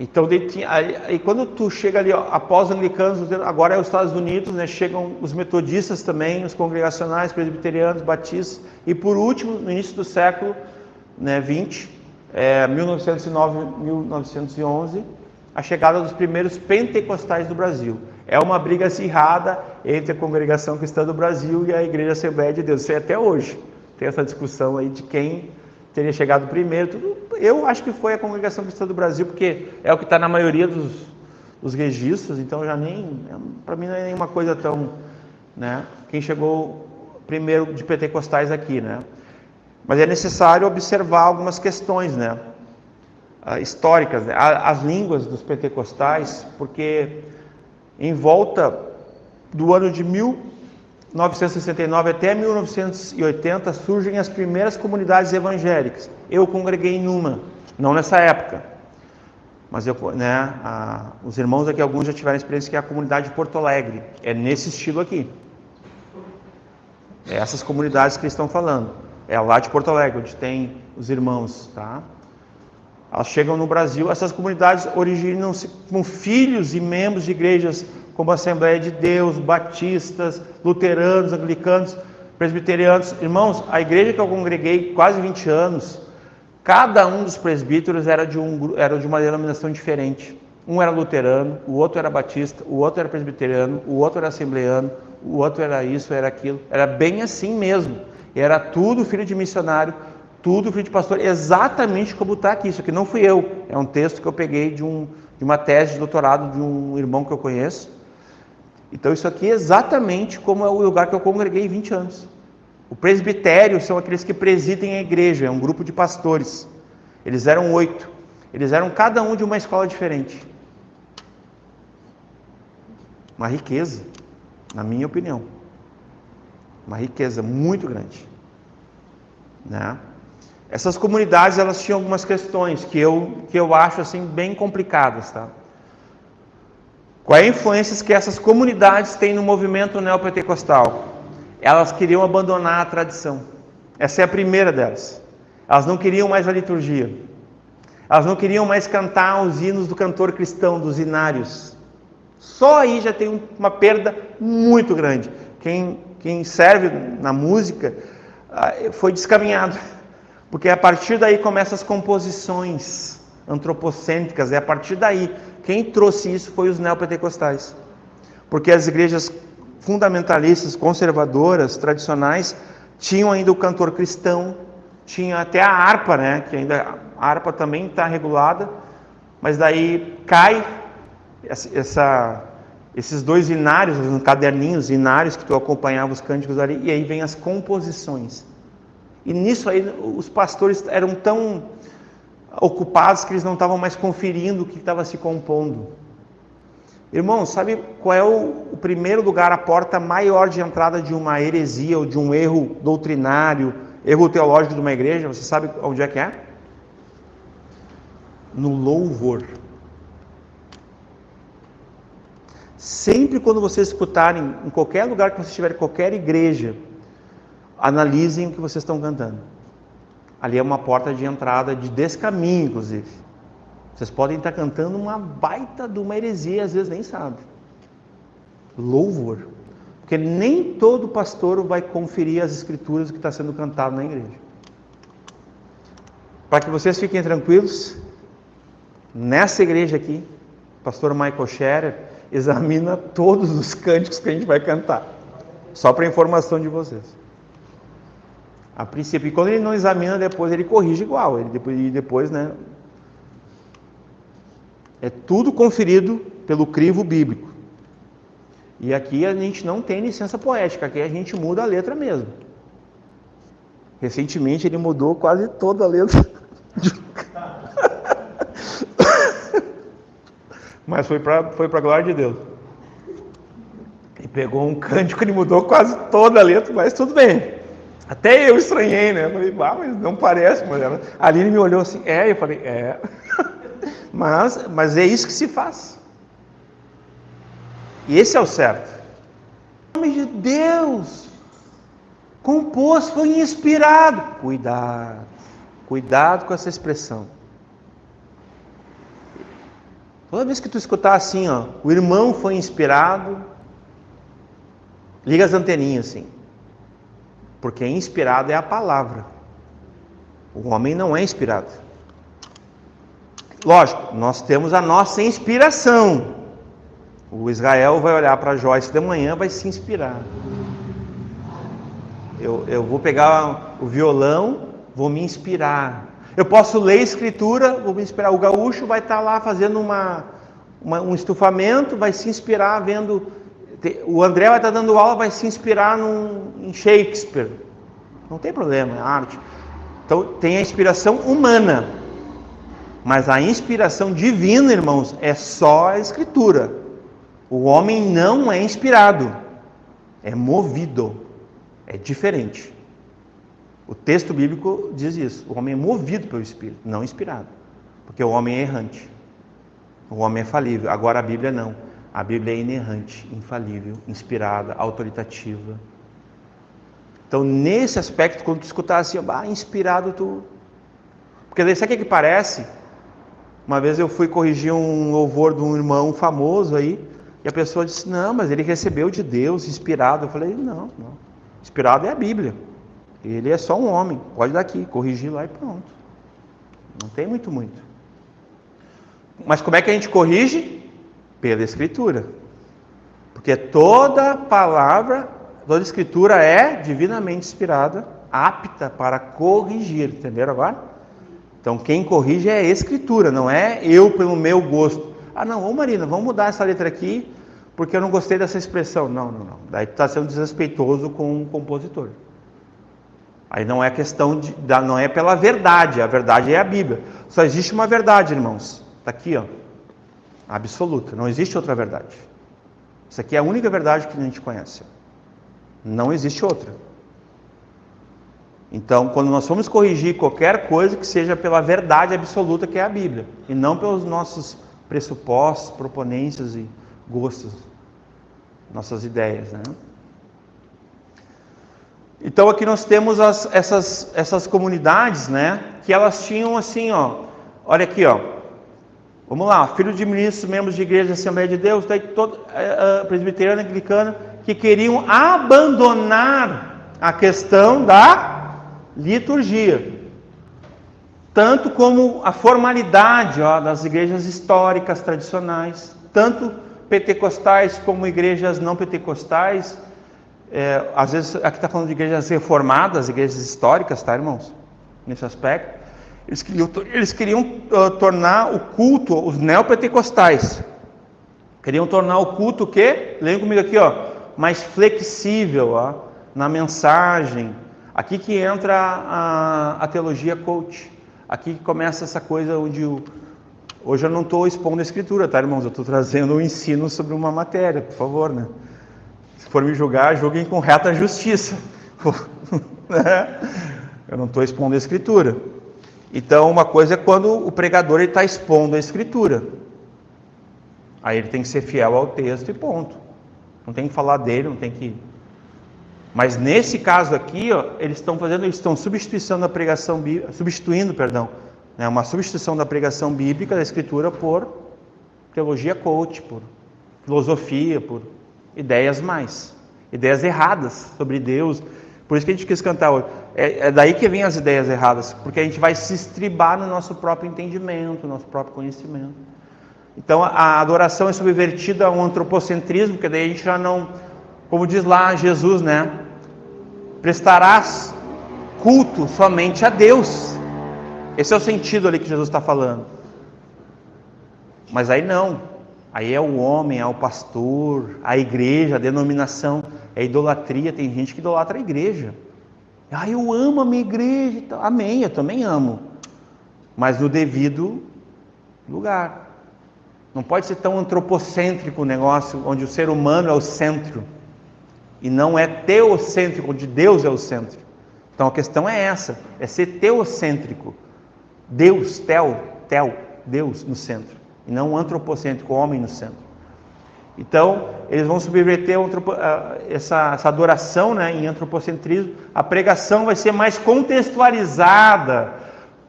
Então, aí quando tu chega ali, ó, após os anglicanos, agora é os Estados Unidos, né? Chegam os metodistas também, os congregacionais, presbiterianos, batistas, e por último, no início do século, né, 20, 1909, 1911, a chegada dos primeiros pentecostais do Brasil. É uma briga acirrada entre a Congregação Cristã do Brasil e a Igreja Assembleia de Deus. Isso é até hoje. Tem essa discussão aí de quem teria chegado primeiro. Eu acho que foi a Congregação Cristã do Brasil, porque é o que está na maioria dos registros, então já nem... Para mim não é nenhuma coisa tão... né? Quem chegou primeiro de pentecostais aqui, né? Mas é necessário observar algumas questões, né, históricas, né? As línguas dos pentecostais, porque em volta do ano de 1969 até 1980 surgem as primeiras comunidades evangélicas. Eu congreguei em uma, não nessa época, mas os irmãos aqui, alguns já tiveram experiência, que é a comunidade de Porto Alegre. É nesse estilo aqui. É essas comunidades que eles estão falando. É lá de Porto Alegre, onde tem os irmãos, tá? Elas chegam no Brasil, essas comunidades originam-se com filhos e membros de igrejas como a Assembleia de Deus, batistas, luteranos, anglicanos, presbiterianos. Irmãos, a igreja que eu congreguei quase 20 anos, cada um dos presbíteros era de uma denominação diferente. Um era luterano, o outro era batista, o outro era presbiteriano, o outro era assembleano, o outro era isso, era aquilo. Era bem assim mesmo. Era tudo filho de missionário, tudo filho de pastor, exatamente como está aqui. Isso aqui não fui eu, é um texto que eu peguei de uma tese de doutorado de um irmão que eu conheço. Então isso aqui é exatamente como é o lugar que eu congreguei 20 anos. O presbitério são aqueles que presidem a igreja, é um grupo de pastores. Eles eram 8, eles eram cada um de uma escola diferente. Uma riqueza, na minha opinião. Uma riqueza muito grande, né? Essas comunidades, elas tinham algumas questões que eu acho assim bem complicadas, tá? Qual é a influência que essas comunidades têm no movimento neopentecostal? Elas queriam abandonar a tradição. Essa é a primeira delas. Elas não queriam mais a liturgia. Elas não queriam mais cantar os hinos do cantor cristão, dos hinários. Só aí já tem uma perda muito grande. Quem serve na música foi descaminhado, porque a partir daí começam as composições antropocêntricas, a partir daí. Quem trouxe isso foi os neopentecostais, porque as igrejas fundamentalistas, conservadoras, tradicionais, tinham ainda o cantor cristão, tinha até a harpa, né, que ainda a harpa também está regulada, mas daí cai esses dois hinários, os caderninhos hinários que tu acompanhava os cânticos ali, e aí vem as composições. E nisso aí os pastores eram tão ocupados que eles não estavam mais conferindo o que estava se compondo. Irmão, sabe qual é o primeiro lugar, a porta maior de entrada de uma heresia ou de um erro doutrinário, erro teológico de uma igreja? Você sabe onde é que é? No louvor. Sempre quando vocês escutarem, em qualquer lugar que vocês estiverem, qualquer igreja, analisem o que vocês estão cantando. Ali é uma porta de entrada, de descaminho, inclusive. Vocês podem estar cantando uma baita de uma heresia, às vezes nem sabem. Louvor. Porque nem todo pastor vai conferir as escrituras do que está sendo cantado na igreja. Para que vocês fiquem tranquilos, nessa igreja aqui, o pastor Michael Scherer examina todos os cânticos que a gente vai cantar. Só para informação de vocês. A princípio, e quando ele não examina, depois ele corrige igual. Depois, né? É tudo conferido pelo crivo bíblico. E aqui a gente não tem licença poética, aqui a gente muda a letra mesmo. Recentemente ele mudou quase toda a letra. Mas foi para a glória de Deus. Ele pegou um cântico e mudou quase toda a letra, mas tudo bem. Até eu estranhei, né? Eu falei, mas não parece. Mas a Aline me olhou assim, eu falei, Mas é isso que se faz. E esse é o certo. O nome de Deus compôs, foi inspirado. Cuidado com essa expressão. Toda vez que tu escutar assim, o irmão foi inspirado, liga as anteninhas assim. Porque inspirado é a palavra. O homem não é inspirado. Lógico, nós temos a nossa inspiração. O Israel vai olhar para Joyce de manhã, vai se inspirar. Eu vou pegar o violão, vou me inspirar. Eu posso ler a escritura, vou me inspirar. O gaúcho vai estar lá fazendo um estufamento, vai se inspirar vendo... O André vai estar dando aula, vai se inspirar em Shakespeare. Não tem problema, é arte. Então tem a inspiração humana. Mas a inspiração divina, irmãos, é só a escritura. O homem não é inspirado, é movido, é diferente. O texto bíblico diz isso, o homem é movido pelo Espírito, não inspirado, porque o homem é errante, o homem é falível. Agora a Bíblia não, a Bíblia é inerrante, infalível, inspirada, autoritativa. Então nesse aspecto, quando tu escutar assim, inspirado, porque daí sabe o que parece? Uma vez eu fui corrigir um louvor de um irmão famoso aí, e a pessoa disse, não, mas ele recebeu de Deus, inspirado. Eu falei, não. Inspirado é a Bíblia. Ele é só um homem, pode dar aqui, corrigir lá e pronto. Não tem muito. Mas como é que a gente corrige? Pela Escritura. Porque toda palavra, toda Escritura é divinamente inspirada, apta para corrigir. Entenderam agora? Então quem corrige é a Escritura, não é eu pelo meu gosto. Não, Marina, vamos mudar essa letra aqui, porque eu não gostei dessa expressão. Não. Daí tu está sendo desrespeitoso com o compositor. Aí não é questão não é pela verdade, a verdade é a Bíblia. Só existe uma verdade, irmãos. Está aqui, absoluta, não existe outra verdade. Isso aqui é a única verdade que a gente conhece. Não existe outra. Então, quando nós formos corrigir qualquer coisa, que seja pela verdade absoluta que é a Bíblia, e não pelos nossos pressupostos, proponências e gostos, nossas ideias, né? Então aqui nós temos essas comunidades, né? Que elas tinham assim, olha aqui, vamos lá, filhos de ministros, membros de igreja, Assembleia de Deus, daí presbiteriana, anglicana, que queriam abandonar a questão da liturgia. Tanto como a formalidade das igrejas históricas tradicionais, tanto pentecostais como igrejas não pentecostais, às vezes aqui está falando de igrejas reformadas, igrejas históricas, tá, irmãos? Nesse aspecto, eles queriam tornar o culto, os neopentecostais, queriam tornar o culto o quê? Leiam comigo aqui, mais flexível, na mensagem. Aqui que entra a teologia coach. aqui começa essa coisa onde hoje eu não estou expondo a Escritura, tá, irmãos? Eu estou trazendo um ensino sobre uma matéria, por favor, né? Se for me julgar, julguem com reta justiça. Eu não estou expondo a Escritura. Então, uma coisa é quando o pregador está expondo a Escritura. Aí ele tem que ser fiel ao texto e ponto. Não tem que falar dele, não tem que... Mas nesse caso aqui, ó, eles estão substituindo a pregação bíblica, uma substituição da pregação bíblica da Escritura por teologia coach, por filosofia, por ideias erradas sobre Deus. Por isso que a gente quis cantar hoje. É daí que vem as ideias erradas, porque a gente vai se estribar no nosso próprio entendimento, no nosso próprio conhecimento. Então a adoração é subvertida a um antropocentrismo, porque daí a gente já não, como diz lá Jesus, né? Prestarás culto somente a Deus. Esse é o sentido ali que Jesus está falando. Mas aí não. Aí é o homem, é o pastor, a igreja, a denominação, é idolatria. Tem gente que idolatra a igreja. Eu amo a minha igreja e tal. Amém, eu também amo. Mas no devido lugar. Não pode ser tão antropocêntrico o negócio, onde o ser humano é o centro. E não é teocêntrico, onde Deus é o centro. Então a questão é essa, é ser teocêntrico. Deus, Deus no centro. E não antropocêntrico, o homem no centro. Então, eles vão subverter essa adoração, né, em antropocentrismo. A pregação vai ser mais contextualizada,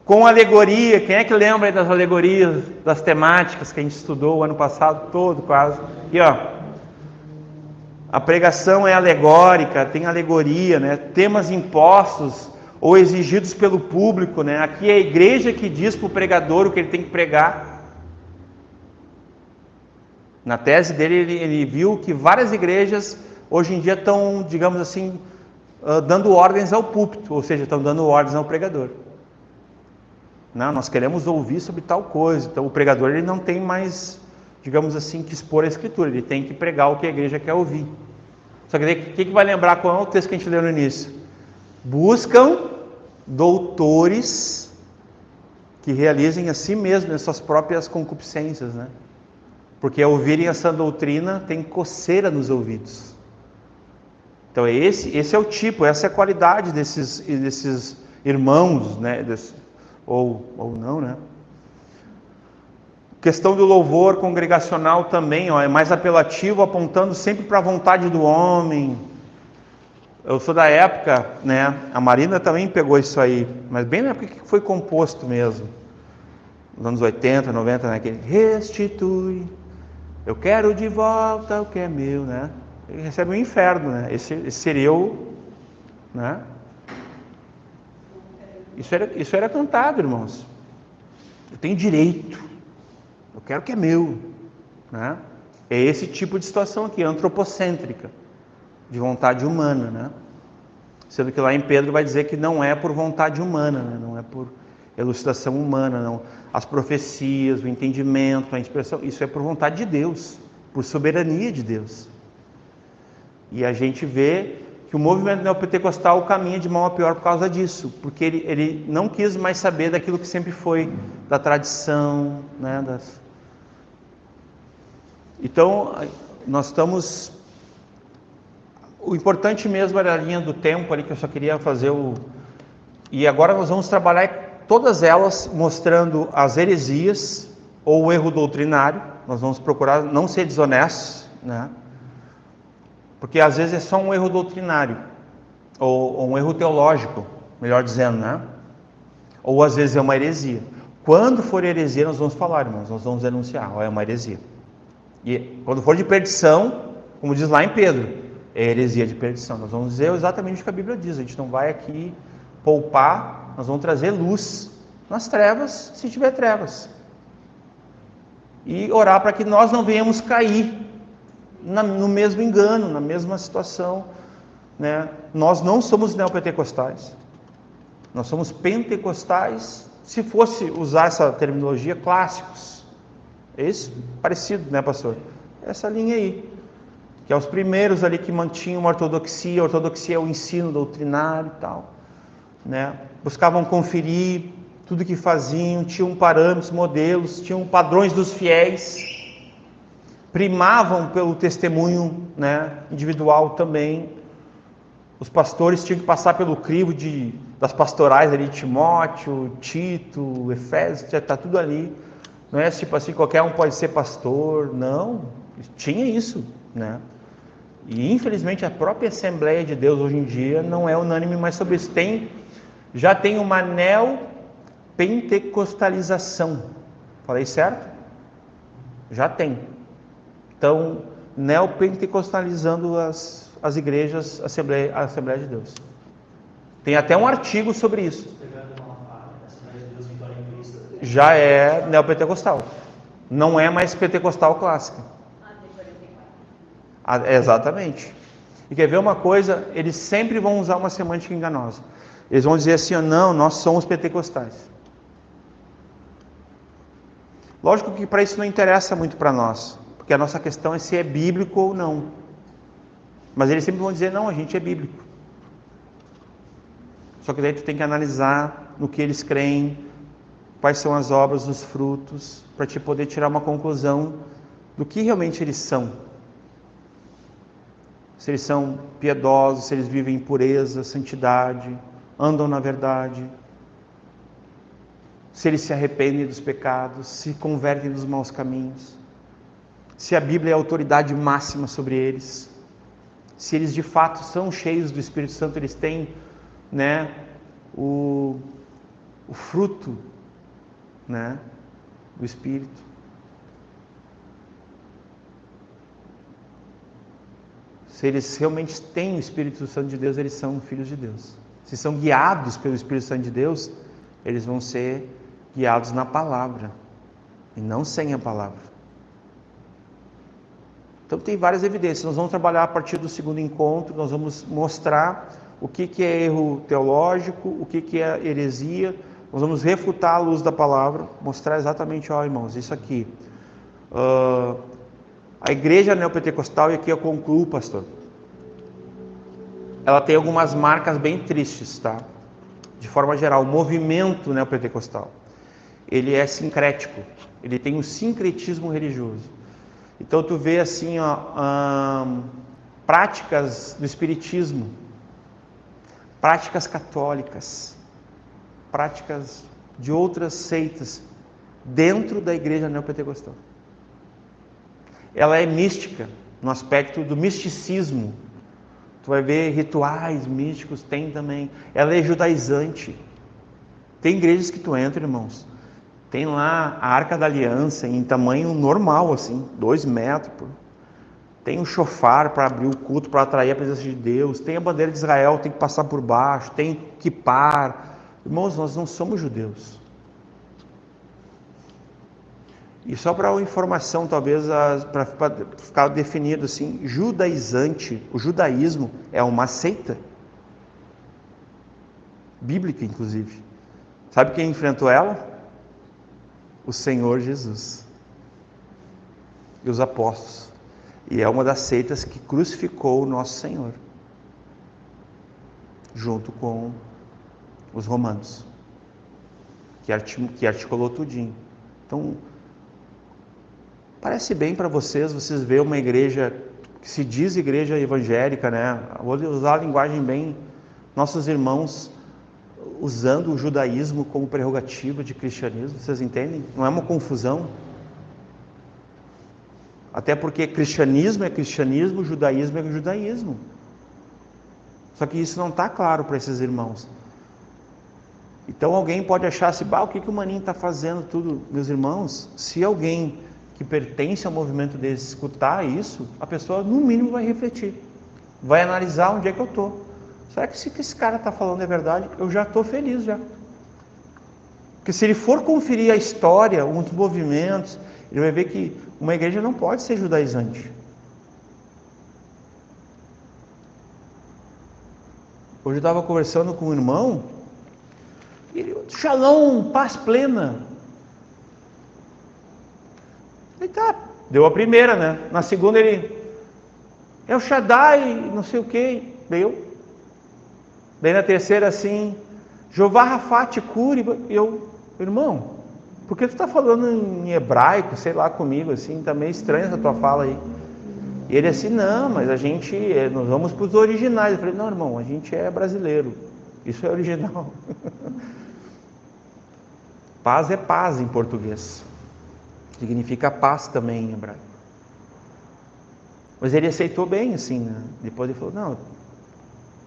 com alegoria. Quem é que lembra aí das alegorias, das temáticas que a gente estudou o ano passado todo, quase? Aqui, ó. A pregação é alegórica, tem alegoria, né? Temas impostos ou exigidos pelo público, né? Aqui é a igreja que diz para o pregador o que ele tem que pregar. Na tese dele, ele viu que várias igrejas hoje em dia estão, digamos assim, dando ordens ao púlpito, ou seja, estão dando ordens ao pregador. Não, nós queremos ouvir sobre tal coisa. Então o pregador ele não tem mais, digamos assim, que expor a Escritura, ele tem que pregar o que a igreja quer ouvir. Só que o que vai lembrar? Qual é o texto que a gente leu no início? Buscam doutores que realizem a si mesmos as suas próprias concupiscências, né? Porque ao ouvirem essa doutrina tem coceira nos ouvidos. Então esse é o tipo, essa é a qualidade desses irmãos, né? Ou não, né? Questão do louvor congregacional também, ó, é mais apelativo, apontando sempre para a vontade do homem. Eu sou da época, né? A Marina também pegou isso aí, mas bem na época que foi composto mesmo, nos anos 80, 90, né? Aquele restitui, eu quero de volta o que é meu, né? Ele recebe o inferno, né? Esse seria eu, né? Isso era cantado, irmãos. Eu tenho direito. Eu quero o que é meu, né? É esse tipo de situação aqui, antropocêntrica, de vontade humana, né? Sendo que lá em Pedro vai dizer que não é por vontade humana, né? Não é por elucidação humana, não. As profecias, o entendimento, a inspiração, isso é por vontade de Deus, por soberania de Deus. E a gente vê que o movimento neopentecostal caminha de mal a pior por causa disso, porque ele não quis mais saber daquilo que sempre foi, da tradição, né? Então, nós estamos... O importante mesmo era a linha do tempo ali, que eu só queria fazer E agora nós vamos trabalhar todas elas, mostrando as heresias, ou o erro doutrinário. Nós vamos procurar não ser desonestos, né? Porque às vezes é só um erro doutrinário, ou um erro teológico, melhor dizendo, né? Ou às vezes é uma heresia. Quando for heresia, nós vamos falar, irmãos, nós vamos denunciar, é uma heresia. E quando for de perdição, como diz lá em Pedro, é heresia de perdição. Nós vamos dizer exatamente o que a Bíblia diz. A gente não vai aqui poupar, nós vamos trazer luz nas trevas, se tiver trevas. E orar para que nós não venhamos cair no mesmo engano, na mesma situação, né? Nós não somos neopentecostais. Nós somos pentecostais, se fosse usar essa terminologia, clássicos. É isso? Parecido, né, pastor? Essa linha aí. Que é os primeiros ali que mantinham uma ortodoxia. A ortodoxia é o ensino doutrinário e tal, né? Buscavam conferir tudo que faziam, tinham parâmetros, modelos, tinham padrões dos fiéis, primavam pelo testemunho, né, individual também. Os pastores tinham que passar pelo crivo das pastorais ali, Timóteo, Tito, Efésios, já está tudo ali. Não é tipo assim, qualquer um pode ser pastor, não, tinha isso, né? E infelizmente a própria Assembleia de Deus hoje em dia não é unânime mais sobre isso. Já tem uma neopentecostalização, falei certo? Já tem. Então, neopentecostalizando as igrejas, a Assembleia de Deus. Tem até um artigo sobre isso. Já é neopentecostal. Não é mais pentecostal clássica. Exatamente. E quer ver uma coisa? Eles sempre vão usar uma semântica enganosa. Eles vão dizer assim, não, nós somos pentecostais. Lógico que para isso não interessa muito para nós, porque a nossa questão é se é bíblico ou não. Mas eles sempre vão dizer, não, a gente é bíblico. Só que daí tu tem que analisar no que eles creem, quais são as obras, os frutos, para te poder tirar uma conclusão do que realmente eles são. Se eles são piedosos, se eles vivem em pureza, santidade, andam na verdade, se eles se arrependem dos pecados, se convertem dos maus caminhos, se a Bíblia é a autoridade máxima sobre eles, se eles de fato são cheios do Espírito Santo, eles têm, né, o fruto, né, do Espírito. Se eles realmente têm o Espírito Santo de Deus, eles são filhos de Deus. Se são guiados pelo Espírito Santo de Deus, eles vão ser guiados na palavra e não sem a palavra. Então tem várias evidências. Nós vamos trabalhar a partir do segundo encontro, nós vamos mostrar o que é erro teológico, o que é heresia. Nós vamos refutar à luz da palavra, mostrar exatamente, ó irmãos, isso aqui. A igreja neopentecostal, e aqui eu concluo, pastor, ela tem algumas marcas bem tristes, tá? De forma geral, o movimento neopentecostal, ele é sincrético, ele tem um sincretismo religioso. Então tu vê assim, práticas do espiritismo, práticas católicas, práticas de outras seitas dentro da igreja neopentecostal. Ela é mística, no aspecto do misticismo. Tu vai ver rituais místicos, tem também. Ela é judaizante. Tem igrejas que tu entra, irmãos, tem lá a Arca da Aliança em tamanho normal, assim, 2 metros. Tem um chofar para abrir o culto, para atrair a presença de Deus. Tem a bandeira de Israel, tem que passar por baixo. Tem kippar. Irmãos, nós não somos judeus. E só para uma informação, talvez, para ficar definido assim, judaizante, o judaísmo é uma seita, bíblica inclusive. Sabe quem enfrentou ela? O Senhor Jesus e os apóstolos. E é uma das seitas que crucificou o nosso Senhor, junto com os romanos, que articulou tudinho. Então, parece bem para vocês verem uma igreja que se diz igreja evangélica, né? Vou usar a linguagem bem, nossos irmãos usando o judaísmo como prerrogativa de cristianismo, vocês entendem? Não é uma confusão? Até porque cristianismo é cristianismo, judaísmo é judaísmo. Só que isso não está claro para esses irmãos. Então alguém pode achar assim, o que o maninho está fazendo tudo? Meus irmãos, se alguém que pertence ao movimento deles escutar isso, a pessoa no mínimo vai refletir, vai analisar onde é que eu estou. Será que se o que esse cara está falando é verdade? Eu já estou feliz já. Porque se ele for conferir a história, os movimentos, ele vai ver que uma igreja não pode ser judaizante. Hoje eu estava conversando com um irmão, e ele, Shalom, paz plena. Ele tá, deu a primeira, né? Na segunda ele, é o Shaddai, não sei o que, deu. Daí na terceira assim, Jeová Rafá te cure, eu, Irmão, por que tu está falando em hebraico, sei lá, comigo, assim, tá meio estranha essa tua fala aí. E ele assim, não, mas nós vamos para os originais. Eu falei, não, irmão, a gente é brasileiro, isso é original. Paz é paz em português, significa paz também em hebraico. Mas ele aceitou bem, assim, né? Depois ele falou, não,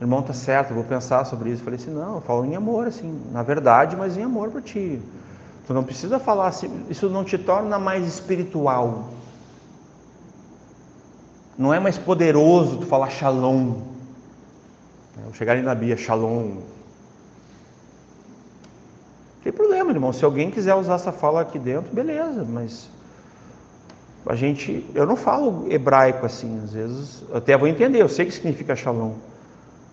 irmão, tá certo, eu vou pensar sobre isso. Eu falei assim, não, eu falo em amor, assim, na verdade, mas em amor para ti. Tu não precisa falar assim, isso não te torna mais espiritual. Não é mais poderoso tu falar shalom. Eu chegar ali na Bia, shalom. Não tem problema, irmão. Se alguém quiser usar essa fala aqui dentro, beleza, mas eu não falo hebraico assim, às vezes, eu até vou entender, eu sei que significa shalom,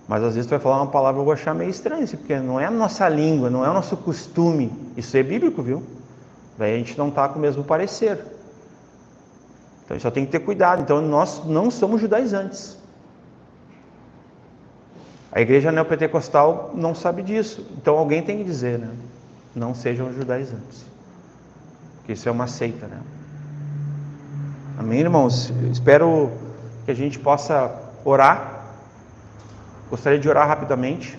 mas às vezes tu vai falar uma palavra eu vou achar meio estranho, porque não é a nossa língua, não é o nosso costume. Isso é bíblico, viu? Daí a gente não está com o mesmo parecer. Então a gente só tem que ter cuidado. Então nós não somos judaizantes. A igreja neopentecostal não sabe disso. Então alguém tem que dizer, né? Não sejam judaizantes. Porque isso é uma seita, né? Amém, irmãos? Espero que a gente possa orar. Gostaria de orar rapidamente,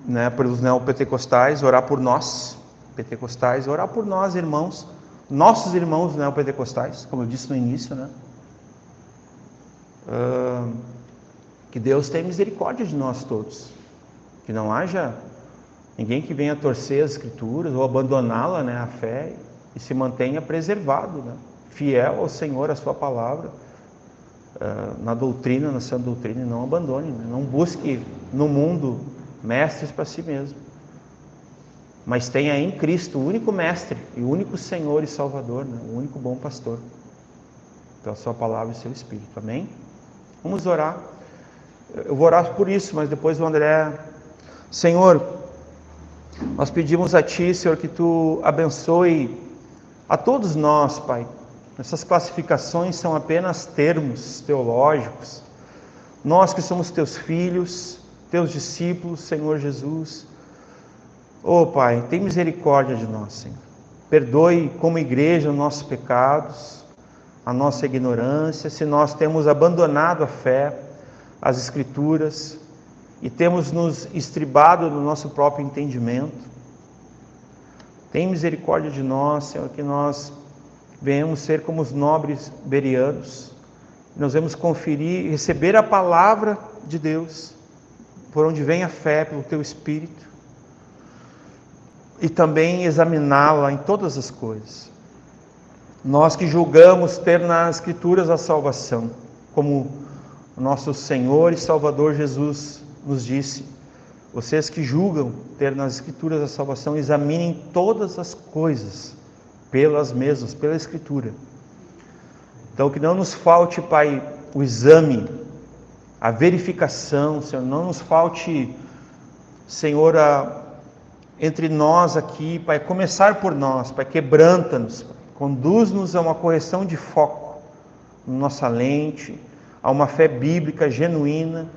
né, pelos neopentecostais, orar por nós, pentecostais, orar por nós, irmãos, nossos irmãos neopentecostais, como eu disse no início, né? Que Deus tenha misericórdia de nós todos. Que não haja ninguém que venha torcer as escrituras ou abandoná-la, né, a fé, e se mantenha preservado, né? Fiel ao Senhor, à sua palavra, na doutrina, na sã doutrina, e não abandone, né? Não busque no mundo mestres para si mesmo, mas tenha em Cristo o único mestre, e o único Senhor e Salvador, né? O único bom pastor, pela sua palavra e seu Espírito, amém? Vamos orar. Eu vou orar por isso, mas depois o André. Senhor, nós pedimos a Ti, Senhor, que Tu abençoe a todos nós, Pai. Essas classificações são apenas termos teológicos. Nós que somos Teus filhos, Teus discípulos, Senhor Jesus. Oh, Pai, tem misericórdia de nós, Senhor. Perdoe como igreja os nossos pecados, a nossa ignorância, se nós temos abandonado a fé, as Escrituras, e temos nos estribado no nosso próprio entendimento. Tem misericórdia de nós, Senhor, que nós venhamos ser como os nobres berianos. Nós vamos conferir, receber a palavra de Deus, por onde vem a fé, pelo Teu Espírito, e também examiná-la em todas as coisas. Nós que julgamos ter nas Escrituras a salvação, como o nosso Senhor e Salvador Jesus nos disse, vocês que julgam ter nas Escrituras a salvação, examinem todas as coisas pelas mesmas, pela Escritura. Então que não nos falte, Pai, o exame, a verificação, Senhor, não nos falte, Senhor, entre nós aqui, Pai, começar por nós, Pai, quebranta-nos, conduz-nos a uma correção de foco, na nossa lente, a uma fé bíblica genuína,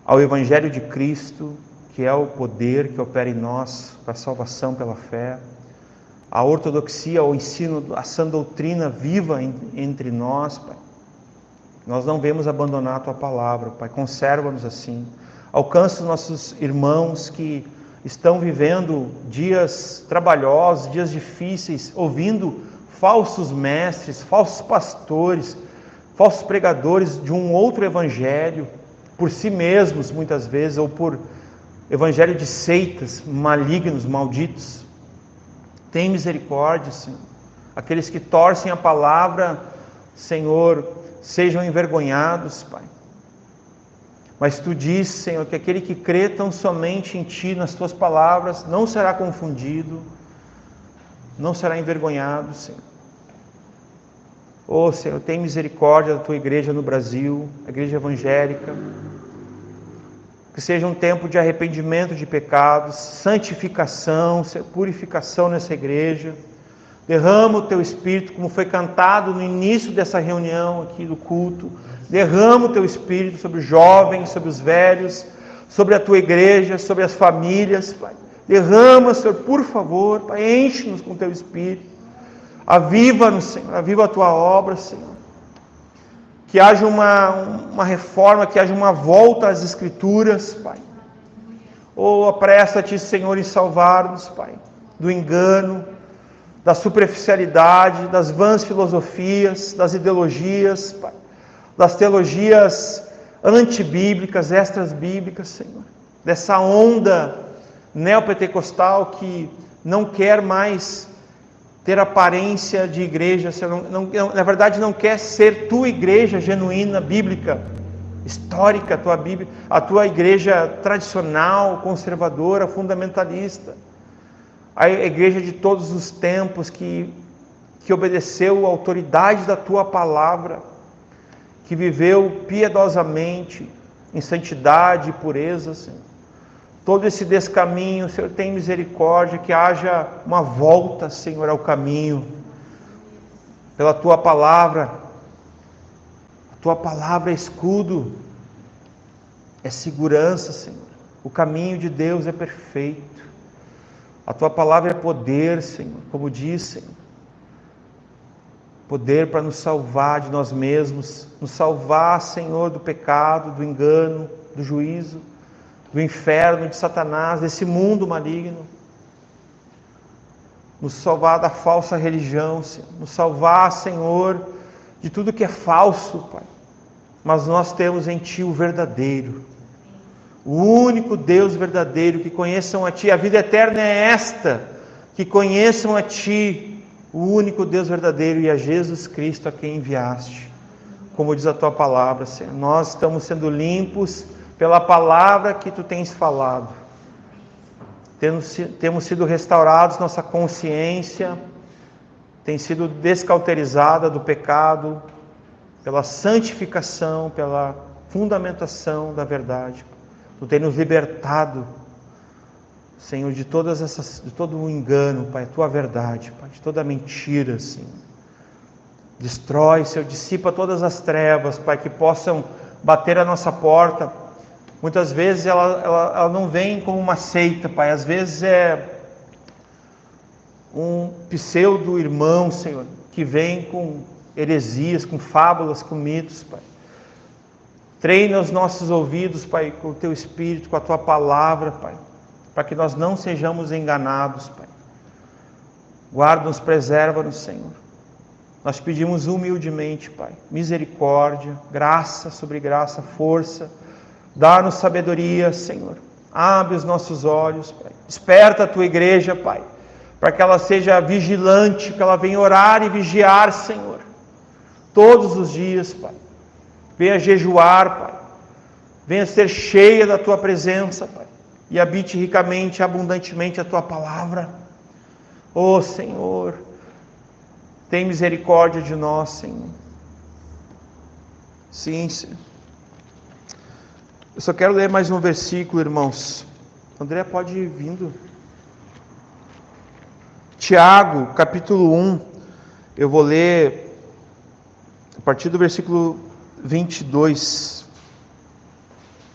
ao Evangelho de Cristo, que é o poder que opera em nós para a salvação pela fé, a ortodoxia, o ensino, a sã doutrina viva entre nós, Pai. Nós não vemos abandonar a Tua palavra, Pai, conserva-nos assim. Alcança os nossos irmãos que estão vivendo dias trabalhosos, dias difíceis, ouvindo falsos mestres, falsos pastores, falsos pregadores de um outro evangelho, por si mesmos muitas vezes, ou por evangelho de seitas, malignos, malditos. Tem misericórdia, Senhor. Aqueles que torcem a palavra, Senhor, sejam envergonhados, Pai. Mas Tu diz, Senhor, que aquele que crê tão somente em Ti, nas Tuas palavras, não será confundido, não será envergonhado, Senhor. Oh, Senhor, tem misericórdia da Tua igreja no Brasil, a igreja evangélica. Que seja um tempo de arrependimento de pecados, santificação, purificação nessa igreja. Derrama o Teu Espírito, como foi cantado no início dessa reunião aqui do culto. Derrama o Teu Espírito sobre os jovens, sobre os velhos, sobre a Tua igreja, sobre as famílias, Pai. Derrama, Senhor, por favor, Pai, enche-nos com Teu Espírito. Aviva-nos, Senhor, aviva a Tua obra, Senhor. Que haja uma reforma, que haja uma volta às Escrituras, Pai. Oh, apressa-te, Senhor, em salvar-nos, Pai, do engano, da superficialidade, das vãs filosofias, das ideologias, Pai, das teologias antibíblicas, extrasbíblicas, Senhor. Dessa onda neopentecostal que não quer mais ter aparência de igreja, na verdade não quer ser tua igreja genuína, bíblica, histórica, a tua igreja tradicional, conservadora, fundamentalista, a igreja de todos os tempos que obedeceu à autoridade da tua palavra, que viveu piedosamente em santidade e pureza, Senhor. Todo esse descaminho, Senhor, tem misericórdia, que haja uma volta, Senhor, ao caminho, pela Tua palavra. A Tua palavra é escudo, é segurança, Senhor. O caminho de Deus é perfeito. A Tua palavra é poder, Senhor, como diz, Senhor. Poder para nos salvar de nós mesmos, nos salvar, Senhor, do pecado, do engano, do juízo, do inferno, de Satanás, desse mundo maligno, nos salvar da falsa religião, Senhor. Nos salvar, Senhor, de tudo que é falso, Pai, mas nós temos em Ti o verdadeiro, o único Deus verdadeiro, que conheçam a Ti. A vida eterna é esta, que conheçam a Ti, o único Deus verdadeiro, e a Jesus Cristo a quem enviaste, como diz a Tua palavra, Senhor. Nós estamos sendo limpos pela palavra que Tu tens falado. Temos sido restaurados, nossa consciência tem sido descauterizada do pecado, pela santificação, pela fundamentação da verdade. Tu tens nos libertado, Senhor, de todo o engano, Pai, Tua verdade, Pai, de toda mentira, Senhor. Destrói, Senhor, dissipa todas as trevas, Pai, que possam bater a nossa porta. Muitas vezes ela não vem como uma seita, Pai. Às vezes é um pseudo-irmão, Senhor, que vem com heresias, com fábulas, com mitos, Pai. Treina os nossos ouvidos, Pai, com o Teu Espírito, com a Tua palavra, Pai, para que nós não sejamos enganados, Pai. Guarda-nos, preserva-nos, Senhor. Nós pedimos humildemente, Pai, misericórdia, graça sobre graça, força. Dá-nos sabedoria, Senhor. Abre os nossos olhos, Pai. Desperta a Tua igreja, Pai, para que ela seja vigilante, que ela venha orar e vigiar, Senhor, todos os dias, Pai. Venha jejuar, Pai. Venha ser cheia da Tua presença, Pai, e habite ricamente, abundantemente a Tua palavra. Oh, Senhor, tem misericórdia de nós, Senhor. Sim, Senhor. Eu só quero ler mais um versículo, irmãos. André, pode ir vindo. Tiago, capítulo 1. Eu vou ler a partir do versículo 22.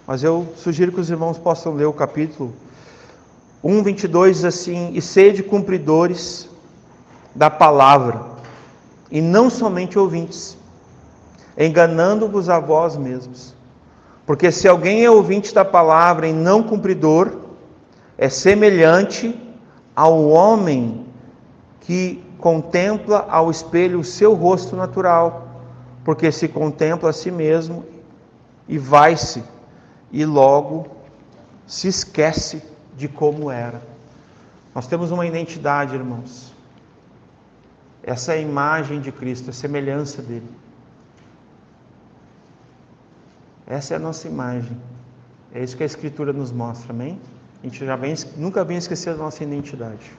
Mas eu sugiro que os irmãos possam ler o capítulo 1, 22, diz assim: E sede cumpridores da palavra, e não somente ouvintes, enganando-vos a vós mesmos. Porque se alguém é ouvinte da palavra e não cumpridor, é semelhante ao homem que contempla ao espelho o seu rosto natural, porque se contempla a si mesmo e vai-se, e logo se esquece de como era. Nós temos uma identidade, irmãos. Essa é a imagem de Cristo, a semelhança dele. Essa é a nossa imagem. É isso que a Escritura nos mostra, amém? A gente nunca vem esquecer da nossa identidade.